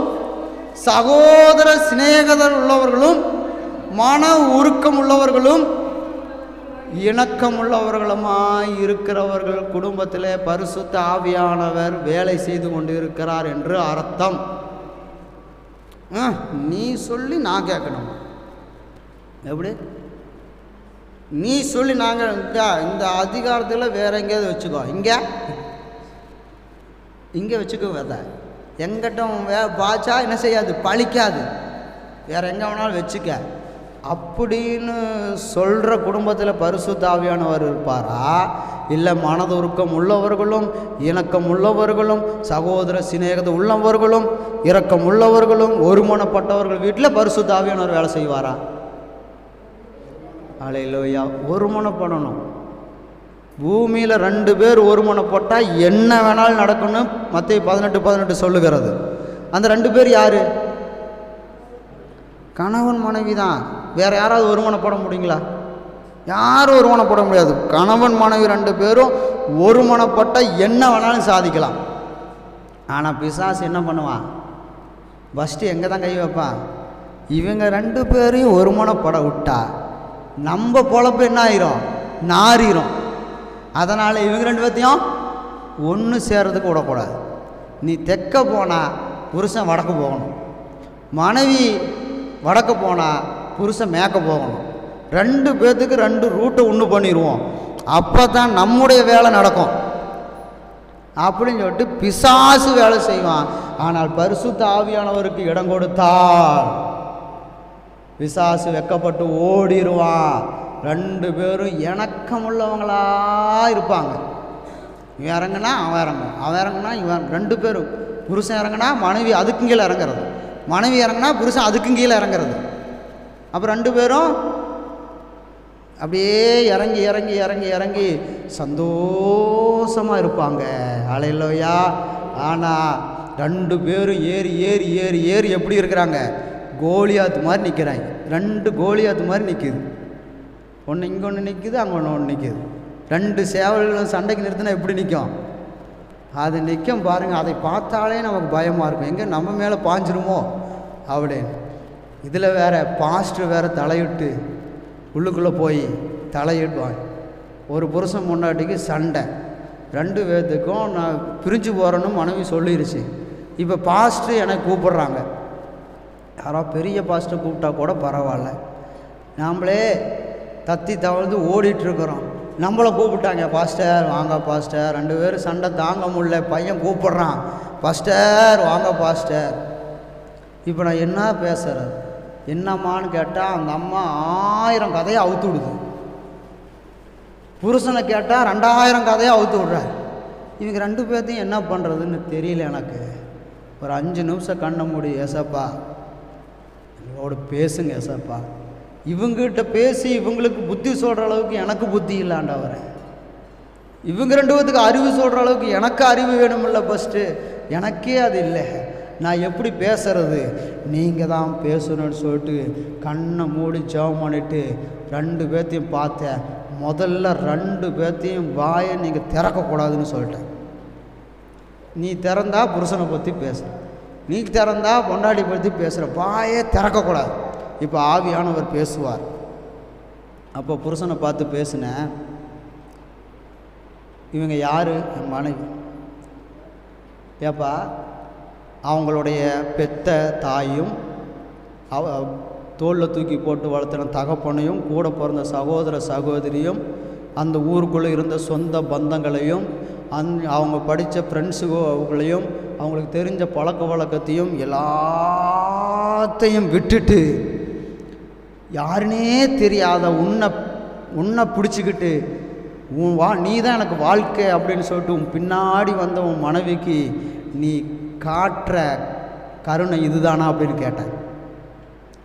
சகோதர சிநேகிதர் உள்ளவர்களும் மன உருக்கம் உள்ளவர்களும் இணக்கமுள்ளவர்களுமாய் இருக்கிறவர்கள் குடும்பத்தில் பரிசுத்த ஆவியானவர் வேலை செய்து கொண்டு இருக்கிறார் என்று அர்த்தம். நீ சொல்லி நான் கேட்கணும். எப்படி? நீ சொல்லி நாங்கள் இந்த அதிகாரத்தில் வேற எங்கேயாவது வச்சுக்கோ, இங்கே வச்சுக்கோ. விதை எங்கிட்ட பாய்ச்சா என்ன செய்யாது? பழிக்காது. வேற எங்கே வேணாலும் வச்சுக்க அப்படின்னு சொல்கிற குடும்பத்தில் பரிசுத்த ஆவியானவர் இருப்பாரா? இல்லை மனதுருக்கம் உள்ளவர்களும் இணக்கம் உள்ளவர்களும் சகோதர சிநேகத்தை உள்ளவர்களும் இரக்கம் உள்ளவர்களும் ஒருமனப்பட்டவர்கள் வீட்டில் பரிசுத்த ஆவியானவர் வேலை செய்வாரா? அல்லேலூயா. ஒருமனப்படணும். பூமியில் 2 பேர் ஒருமனப்பட்டால் என்ன வேணாலும் நடக்கணும் மத்தேயு 18:18 சொல்லுகிறது. அந்த 2 பேர் யார்? கணவன் மனைவி தான். வேறு யாராவது ஒருமனப்பட முடியுங்களா? யாரும் ஒருமனப்பட முடியாது. கணவன் மனைவி 2 பேரும் ஒருமனப்பட்டால் என்ன வேணாலும் சாதிக்கலாம். ஆனால் பிசாசு என்ன பண்ணுவான்? ஃபஸ்ட்டு எங்கே தான் கை வைப்பான்? இவங்க 2 பேரையும் ஒருமனப்பட விட்டா நம்ம பொழப்பு என்ன ஆயிரும்? நாரிரும். அதனால் இவங்க 2 பேர்த்தையும் ஒன்று சேர்றதுக்கு விடக்கூடாது. நீ தெற்க போனால் புருஷன் வடக்கு போகணும், மனைவி வடக்கு போனால் புருஷன் மேற்க போகணும். 2 பேர்த்துக்கு 2 ரூட்டை ஒன்று பண்ணிடுவோம். அப்போ தான் நம்முடைய வேலை நடக்கும் அப்படின்னு சொல்லிட்டு பிசாசு வேலை செய்வான். ஆனால் பரிசுத்த ஆவியானவருக்கு இடம் கொடுத்தால் பிசாசு வெக்கப்பட்டு ஓடிடுவான். 2 பேரும் இணக்கமுள்ளவங்களா இருப்பாங்க. இவன் இறங்குனா அவன் இறங்கும், அவன் இறங்குனா இவன். 2 பேரும் புருஷன் இறங்குனா மனைவி அதுக்கும் கீழே இறங்குறது, மனைவி இறங்குனா புருஷன் அதுக்கும் கீழே இறங்குறது. அப்புறம் 2 பேரும் அப்படியே இறங்கி இறங்கி இறங்கி இறங்கி சந்தோஷமாக இருப்பாங்க. அல்லேலூயா. ஆனால் 2 பேரும் ஏறி ஏறி ஏறி ஏறி எப்படி இருக்கிறாங்க? கோலியாத்து மாதிரி நிற்கிறாங்க. 2 கோலியாத்து மாதிரி நிற்கிது. ஒன்று இங்கே ஒன்று நிற்கிது, அங்கே ஒன்று நிற்கிது. 2 சேவல்களும் சண்டைக்கு நிறுத்தினா எப்படி நிற்கும்? அது நிற்கும் பாருங்கள். அதை பார்த்தாலே நமக்கு பயமாக இருக்கும், எங்கே நம்ம மேலே பாஞ்சிருமோ அப்படின்னு. இதில் வேறு பாஸ்டர் வேறு தலையிட்டு உள்ளுக்குள்ளே போய் தலையிடுவாங்க. ஒரு புருஷன் முன்னாடிக்கு சண்டை, 2 பேர்த்துக்கும் நான் பிரிஞ்சு போகிறேன்னு மனைவி சொல்லிடுச்சு. இப்போ பாஸ்டர் எனக்கு கூப்பிட்றாங்க, யாரோ பெரிய பாஸ்டர் கூப்பிட்டா கூட பரவாயில்ல, நாம்ளே தத்தி தவழ்ந்து ஓடிட்டுருக்குறோம், நம்மளை கூப்பிட்டாங்க, பாஸ்டர் வாங்க பாஸ்டர். 2 பேரும் சண்டை தாங்க முடியல, பையன் கூப்பிட்றான், பாஸ்டர் வாங்க பாஸ்டர். இப்போ நான் என்ன பேசுகிறது, என்னம்மான்னு கேட்டால் அந்த அம்மா 1000 கதையை அவுத்து விடுது. புருஷனை கேட்டால் 2000 கதையை அவுத்து விடுறாரு. இவங்க 2 பேர்த்தையும் என்ன பண்ணுறதுன்னு தெரியல எனக்கு. ஒரு 5 நிமிஷம் கண்ண மூடி, ஏசப்பா இவங்களோட பேசுங்க ஏசப்பா, இவங்ககிட்ட பேசி இவங்களுக்கு புத்தி சொல்கிற அளவுக்கு எனக்கு புத்தி இல்லாண்டவரேன், இவங்க 2 பேர்த்துக்கு அறிவு சொல்கிற அளவுக்கு எனக்கு அறிவு வேணுமில்ல, ஃபஸ்ட்டு எனக்கே அது இல்லை, நான் எப்படி பேசுறது, நீங்கள் தான் பேசணும்னு சொல்லிட்டு கண்ணை மூடி ஜெபம் பண்ணிட்டு 2 பேர்த்தையும் பார்த்தேன். முதல்ல 2 பேர்த்தையும் வாயை நீங்கள் திறக்கக்கூடாதுன்னு சொல்லிட்டேன். நீ திறந்தா புருஷனை பற்றி பேசுகிற, நீ திறந்தா பொண்டாடி பற்றி பேசுகிற, வாயே திறக்கக்கூடாது. இப்போ ஆவியானவர் பேசுவார். அப்போ புருஷனை பார்த்து பேசினேன், இவங்க யார், என் மனைவி. ஏப்பா அவங்களுடைய பெத்த தாயும் தோளில் தூக்கி போட்டு வளர்த்தின தகப்பனையும் கூட பிறந்த சகோதர சகோதரியும் அந்த ஊருக்குள்ளே இருந்த சொந்த பந்தங்களையும் அவங்க படித்த ஃப்ரெண்ட்ஸுகளையும் அவங்களுக்கு தெரிஞ்ச பழக்க வழக்கத்தையும் எல்லாத்தையும் விட்டுட்டு யாருனே தெரியாத உன்னை பிடிச்சிக்கிட்டு நீ தான் எனக்கு வாழ்க்கை அப்படின்னு சொல்லிட்டு உன் பின்னாடி வந்த உன் மனைவிக்கு நீ காட்டுற கருணை இதுதானா அப்படின்னு கேட்டேன்.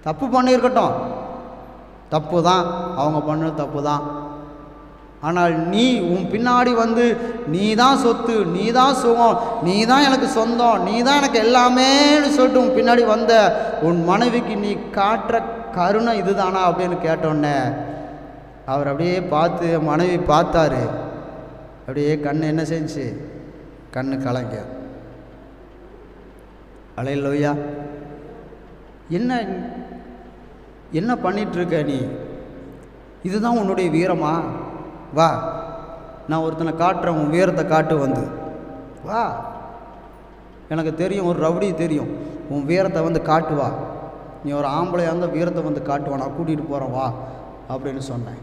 தப்பு பண்ணியிருக்கட்டும், தப்பு தான், அவங்க பண்ணது தப்பு தான். ஆனால் நீ உன் பின்னாடி வந்து நீ தான் சொத்து, நீ தான் சுகம், நீ தான் எனக்கு சொந்தம், நீ தான் எனக்கு எல்லாமேன்னு சொல்லிட்டு உன் பின்னாடி வந்த உன் மனைவிக்கு நீ காட்டுற கருணை இதுதானா அப்படின்னு கேட்டோன்னே அவர் அப்படியே பார்த்து, மனைவி பார்த்தாரு, அப்படியே கண் என்ன செஞ்சு, கண்ணு கலங்க. அல்லேலூயா. என்ன பண்ணிகிட்ருக்க நீ, இதுதான் உன்னுடைய வீரமா, வா நான் ஒருத்தனை காட்டுறேன், உன் வீரத்தை காட்டு, வந்து வா, எனக்கு தெரியும் ஒரு ரவுடி தெரியும், உன் வீரத்தை வந்து காட்டுவா, நீ ஒரு ஆம்பளையாக இருந்தால் வீரத்தை வந்து காட்டுவா, நான் கூட்டிகிட்டு போகிறேன் வா அப்படின்னு சொன்னேன்.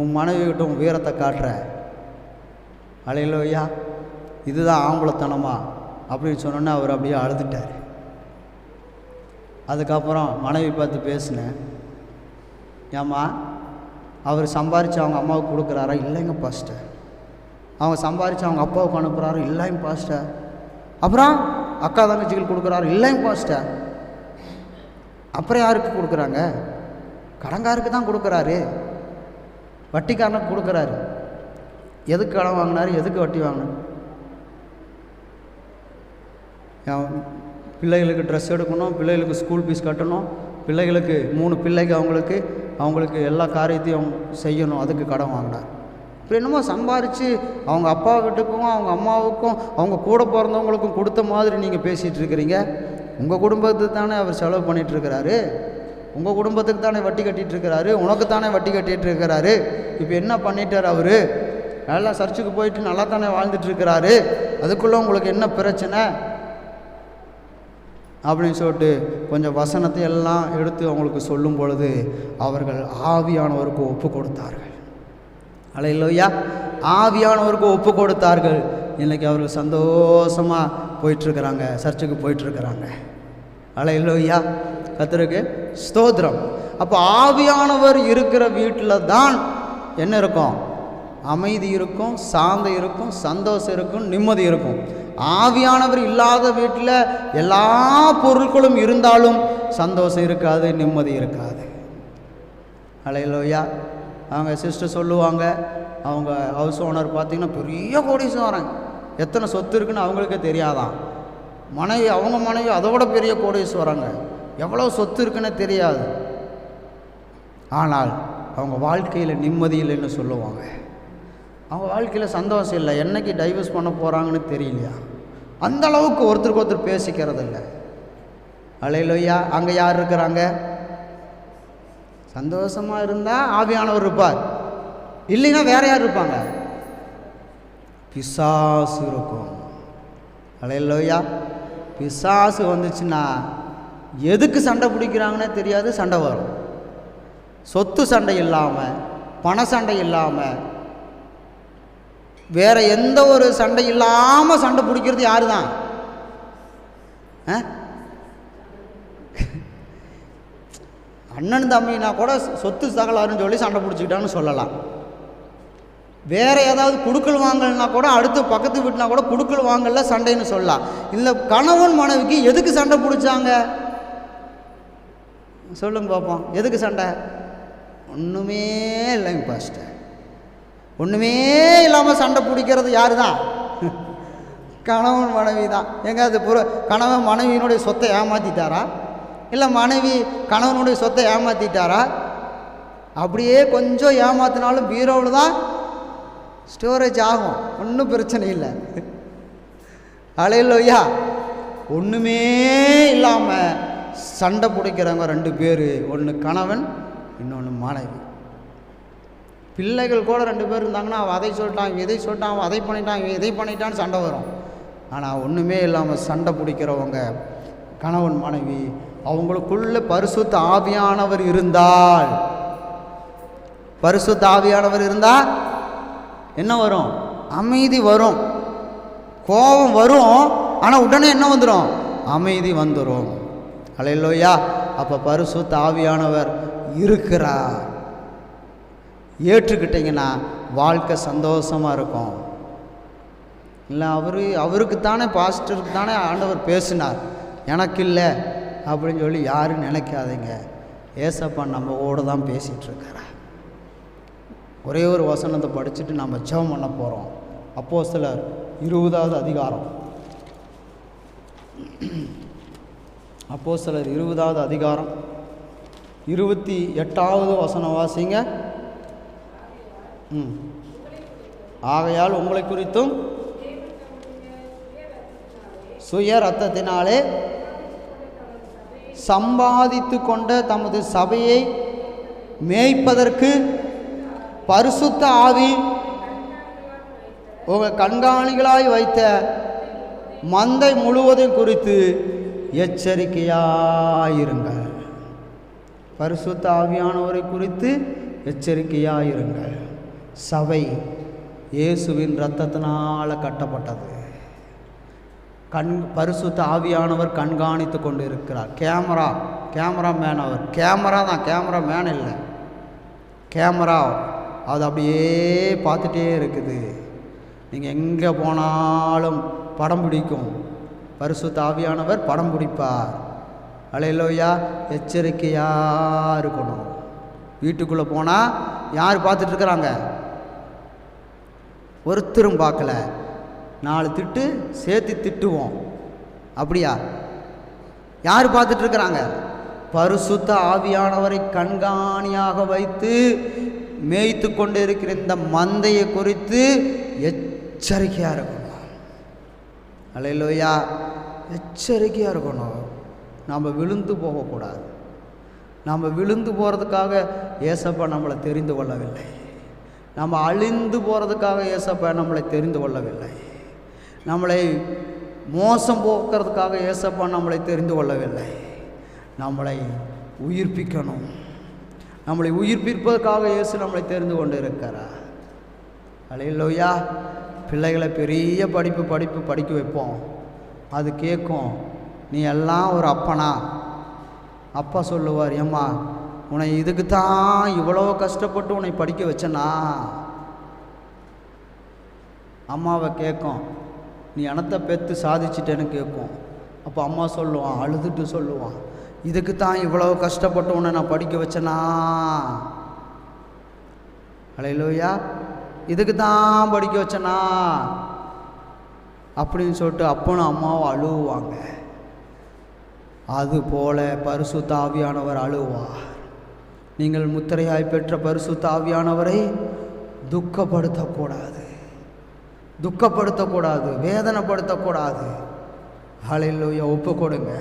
உன் மனைவிக்கிட்ட உன் வீரத்தை காட்டுற, அல்லேலூயா, இதுதான் ஆம்பளைத்தனமா அப்படின்னு சொன்னோன்னே அவர் அப்படியே அழுதுட்டார். அதுக்கப்புறம் மனைவி பார்த்து பேசினேன், ஏம்மா அவர் சம்பாரித்து அவங்க அம்மாவுக்கு கொடுக்குறாரா, இல்லைங்க பாஸ்டர். அவங்க சம்பாரித்து அவங்க அப்பாவுக்கு அனுப்புகிறாரு, இல்லைங்க பாஸ்டர். அப்புறம் அக்கா தங்கச்சிகள் கொடுக்குறாரு, இல்லைங்க பாஸ்டர். அப்புறம் யாருக்கு கொடுக்குறாங்க, கடங்காருக்கு தான் கொடுக்குறாரு, வட்டிக்காரனுக்கு கொடுக்குறாரு. எதுக்கு கடன் வாங்கினாரு, எதுக்கு வட்டி வாங்கினார், பிள்ளைகளுக்கு ட்ரெஸ் எடுக்கணும், பிள்ளைகளுக்கு ஸ்கூல் ஃபீஸ் கட்டணும், பிள்ளைகளுக்கு 3 பிள்ளைக்கு அவங்களுக்கு எல்லா காரியத்தையும் செய்யணும், அதுக்கு கடன் வாங்கினார். இப்போ என்னமோ சம்பாரித்து அவங்க அப்பா வீட்டுக்கும் அவங்க அம்மாவுக்கும் அவங்க கூட பிறந்தவங்களுக்கும் கொடுத்த மாதிரி நீங்கள் பேசிகிட்டு இருக்கிறீங்க. உங்கள் குடும்பத்துக்கு தானே அவர் செலவு பண்ணிகிட்ருக்கிறாரு, உங்கள் குடும்பத்துக்கு தானே வட்டி கட்டிகிட்டு இருக்கிறாரு, உனக்கு தானே வட்டி கட்டிகிட்டு இருக்கிறாரு. இப்போ என்ன பண்ணிட்டார் அவர், நல்லா சர்ச்சுக்கு போயிட்டு நல்லா தானே வாழ்ந்துட்டுருக்கிறாரு, அதுக்குள்ளே உங்களுக்கு என்ன பிரச்சனை அப்படின்னு சொல்லிட்டு கொஞ்சம் வசனத்தை எல்லாம் எடுத்து அவங்களுக்கு சொல்லும் பொழுது அவர்கள் ஆவியானவருக்கு ஒப்பு கொடுத்தார்கள். அல்லேலூயா. ஆவியானவருக்கு ஒப்பு கொடுத்தார்கள். இன்றைக்கி அவர்கள் சந்தோஷமாக போயிட்டுருக்கிறாங்க, சர்ச்சுக்கு போயிட்டுருக்கிறாங்க. அல்லேலூயா. கர்த்தருக்கு ஸ்தோத்திரம். அப்போ ஆவியானவர் இருக்கிற வீட்டில் தான் என்ன இருக்கும், அமைதி இருக்கும், சாந்தி இருக்கும், சந்தோஷம் இருக்கும், நிம்மதி இருக்கும். ஆவியானவர் இல்லாத வீட்டில் எல்லா பொருட்களும் இருந்தாலும் சந்தோஷம் இருக்காது, நிம்மதி இருக்காது. அல்லேலூயா. அவங்க சிஸ்டர் சொல்லுவாங்க, அவங்க ஹவுஸ் ஓனர் பார்த்திங்கன்னா பெரிய கோடீஸ்வரன், எத்தனை சொத்து இருக்குன்னு அவங்களுக்கே தெரியாதான். அவங்க மனைவி அதோட பெரிய கோடீஸ்வரங்க, எவ்வளோ சொத்து இருக்குன்னு தெரியாது. ஆனால் அவங்க வாழ்க்கையில் நிம்மதி இல்லைன்னு சொல்லுவாங்க, அவங்க வாழ்க்கையில் சந்தோஷம் இல்லை, என்னைக்கு டைவர்ஸ் பண்ண போகிறாங்கன்னு தெரியலையா, அந்த அளவுக்கு ஒருத்தருக்கு ஒருத்தர் பேசிக்கிறது இல்லை. அல்லேலூயா. அங்கே யார் இருக்கிறாங்க, சந்தோஷமாக இருந்தால் ஆவியானவர் இருப்பார், இல்லைன்னா வேற யார் இருப்பாங்க, பிசாசு இருக்கும். அல்லேலூயா. பிசாசு வந்துச்சுன்னா எதுக்கு சண்டை பிடிக்கிறாங்கன்னே தெரியாது, சண்டை வரும். சொத்து சண்டை இல்லாமல், பண சண்டை இல்லாமல், வேற எந்த ஒரு சண்டை இல்லாமல் சண்டை பிடிக்கிறது யாரு தான்? அண்ணன் தம்பினா கூட சொத்து தகலாறுன்னு சொல்லி சண்டை பிடிச்சிக்கிட்டான்னு சொல்லலாம். வேற ஏதாவது குடுக்கல் வாங்கல்னா கூட அடுத்து பக்கத்து வீட்டுனா கூட குடுக்கல் வாங்கல சண்டைன்னு சொல்லலாம். இல்லை கணவன் மனைவிக்கு எதுக்கு சண்டை பிடிச்சாங்க சொல்லுங்க பார்ப்போம். எதுக்கு சண்டை? ஒன்றுமே இல்லைங்க பாஸ்டர். ஒன்றுமே இல்லாமல் சண்டை பிடிக்கிறது யாரு தான்? கணவன் மனைவி தான். எங்க அது கணவன் மனைவியினுடைய சொத்தை ஏமாற்றிட்டாரா? இல்லை மனைவி கணவனுடைய சொத்தை ஏமாற்றிட்டாரா? அப்படியே கொஞ்சம் ஏமாத்தினாலும் பீரோவில் தான் ஸ்டோரேஜ் ஆகும், ஒன்றும் பிரச்சனை இல்லை. அல்லேலூயா. ஒன்றுமே இல்லாமல் சண்டை பிடிக்கிறவங்க 2 பேர், ஒன்று கணவன், இன்னொன்று மனைவி. பிள்ளைகள் கூட 2 பேர் இருந்தாங்கன்னா அவன் அதை சொல்லிட்டான், இதை சொல்லிட்டான், அவன் அதை பண்ணிட்டான், இதை பண்ணிட்டான்னு சண்டை வரும். ஆனால் ஒன்றுமே இல்லாமல் சண்டை பிடிக்கிறவங்க கணவன் மனைவி. அவங்களுக்குள்ள பரிசுத்த ஆவியானவர் இருந்தால், பரிசுத்த ஆவியானவர் இருந்தால் என்ன வரும்? அமைதி வரும். கோபம் வரும், ஆனால் உடனே என்ன வந்துடும்? அமைதி வந்துடும். அல்லேலூயா. அப்போ பரிசுத்த ஆவியானவர் இருக்கிறார். ஏற்றுக்கிட்டீங்கன்னா வாழ்க்கை சந்தோஷமாக இருக்கும். இல்லை அவருக்குத்தானே பாஸ்டருக்கு தானே ஆண்டவர் பேசினார், எனக்கு இல்லை அப்படின்னு சொல்லி யாரும் நினைக்காதீங்க. ஏசப்பா நம்மோடு தான் பேசிகிட்டு இருக்கிறார். ஒரே ஒரு வசனத்தை படிச்சுட்டு நம்ம ஜெபம் பண்ண போகிறோம். அப்போஸ்தலர் 20வது அதிகாரம், அப்போஸ்தலர் 20வது அதிகாரம் 28வது வசனம் வாசிங்க. ஆகையால் உங்களை குறித்தும் சுய இரத்தத்தினாலே சம்பாதித்து கொண்ட தமது சபையை மேய்ப்பதற்கு பரிசுத்த ஆவி உங்கள் கண்காணிகளாய் வைத்த மந்தை முழுவதும் குறித்து எச்சரிக்கையாயிருங்கள். பரிசுத்த ஆவியானவரை குறித்து எச்சரிக்கையாயிருங்கள். சபை இயேசுவின் இரத்தத்தினால் கட்டப்பட்டது. பரிசுத்த ஆவியானவர் கண்காணித்து கொண்டு இருக்கிறார். கேமரா மேன் அவர். கேமரா தான், கேமரா மேன் இல்லை, கேமரா. அது அப்படியே பார்த்துட்டே இருக்குது. நீங்கள் எங்கே போனாலும் படம் பிடிக்கும். பரிசுத்த ஆவியானவர் படம் பிடிப்பார். அல்லேலூயா. எச்சரிக்கையாக இருக்கணும். வீட்டுக்குள்ளே போனால் யார் பார்த்துட்ருக்குறாங்க? ஒருத்தரும் பார்க்கல. 4 திட்டு சேர்த்து திட்டுவோம், அப்படியா? யார் பார்த்துட்ருக்குறாங்க? பரிசுத்த ஆவியானவரை கண்காணியாக வைத்து மேய்த்து கொண்டு இருக்கிற இந்த மந்தையை குறித்து எச்சரிக்கையாக இருக்கணும். அல்லேலூயா. எச்சரிக்கையாக இருக்கணும். நாம் விழுந்து போகக்கூடாது. நாம் விழுந்து போகிறதுக்காக ஏசப்பா நம்மளை தெரிந்து கொள்ளவில்லை. நம்ம அழிந்து போகிறதுக்காக ஏசப்பா நம்மளை தெரிந்து கொள்ளவில்லை. நம்மளை மோசம் போக்குறதுக்காக ஏசப்பா நம்மளை தெரிந்து கொள்ளவில்லை. நம்மளை உயிர்ப்பிக்கணும். நம்மளை உயிர்ப்பிப்பதற்காக இயேசு நம்மளை தெரிந்து கொண்டு இருக்கிறார். அல்லேலூயா. பிள்ளைகளை பெரிய படிக்க வைப்போம். அது கேட்கும், நீ எல்லாம் ஒரு அப்பனா? அப்பா சொல்லுவார், ஏம்மா உன்னை இதுக்கு தான் இவ்வளோ கஷ்டப்பட்டு உன்னை படிக்க வச்சனா? அம்மாவை கேட்கும், நீ அனத்தை பெற்று சாதிச்சிட்டேன்னு கேட்கும். அப்போ அம்மா சொல்லுவான், அழுதுட்டு சொல்லுவான், இதுக்கு தான் இவ்வளோ கஷ்டப்பட்டு உன்னை நான் படிக்க வச்சனா? அல்லேலூயா. இதுக்கு தான் படிக்க வச்சனா அப்படின்னு சொல்லிட்டு அப்பனும் அம்மாவும் அழுவாங்க. அதுபோல பரிசுத்த ஆவியானவர் அழுவார். நீங்கள் முத்திரையாய் பெற்ற பரிசுத்த ஆவியானவரை துக்கப்படுத்தக்கூடாது, வேதனைப்படுத்தக்கூடாது. ஹல்லேலூயா. ஒப்பு கொடுங்க.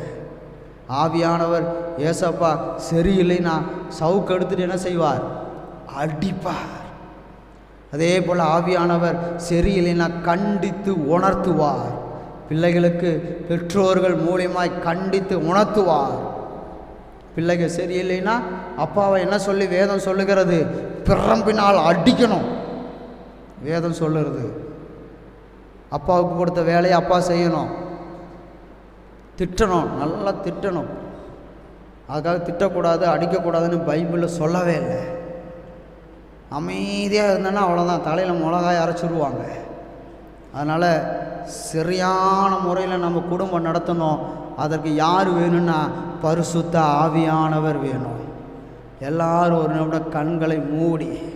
ஆவியானவர் ஏசப்பா சரியில்லைன்னா சவுக்கு எடுத்துட்டு என்ன செய்வார்? அடிப்பார். அதே போல் ஆவியானவர் சரியில்லைன்னா கண்டித்து உணர்த்துவார். பிள்ளைகளுக்கு பெற்றோர்கள் மூலியமாய் கண்டித்து உணர்த்துவார். பிள்ளைகள் சரியில்லைன்னா அப்பாவை என்ன சொல்லி வேதம் சொல்லுகிறது? பிரம்பினால் அடிக்கணும். வேதம் சொல்லுறது அப்பாவுக்கு கொடுத்த வேலையை அப்பா செய்யணும். திட்டணும், நல்லா திட்டணும். அதுக்காக திட்டக்கூடாது, அடிக்கக்கூடாதுன்னு பைபிளில் சொல்லவே இல்லை. அமைதியாக இருந்தேன்னா அவ்வளோதான், தலையில் மிளகாய் அரைச்சிடுவாங்க. அதனால் சரியான முறையில் நம்ம குடும்பம் நடத்தணும். அதற்கு யார் வேணும்னா பரிசுத்த ஆவியானவர் வேணும். எல்லாரும் ஒரு நிமிடம் கண்களை மூடி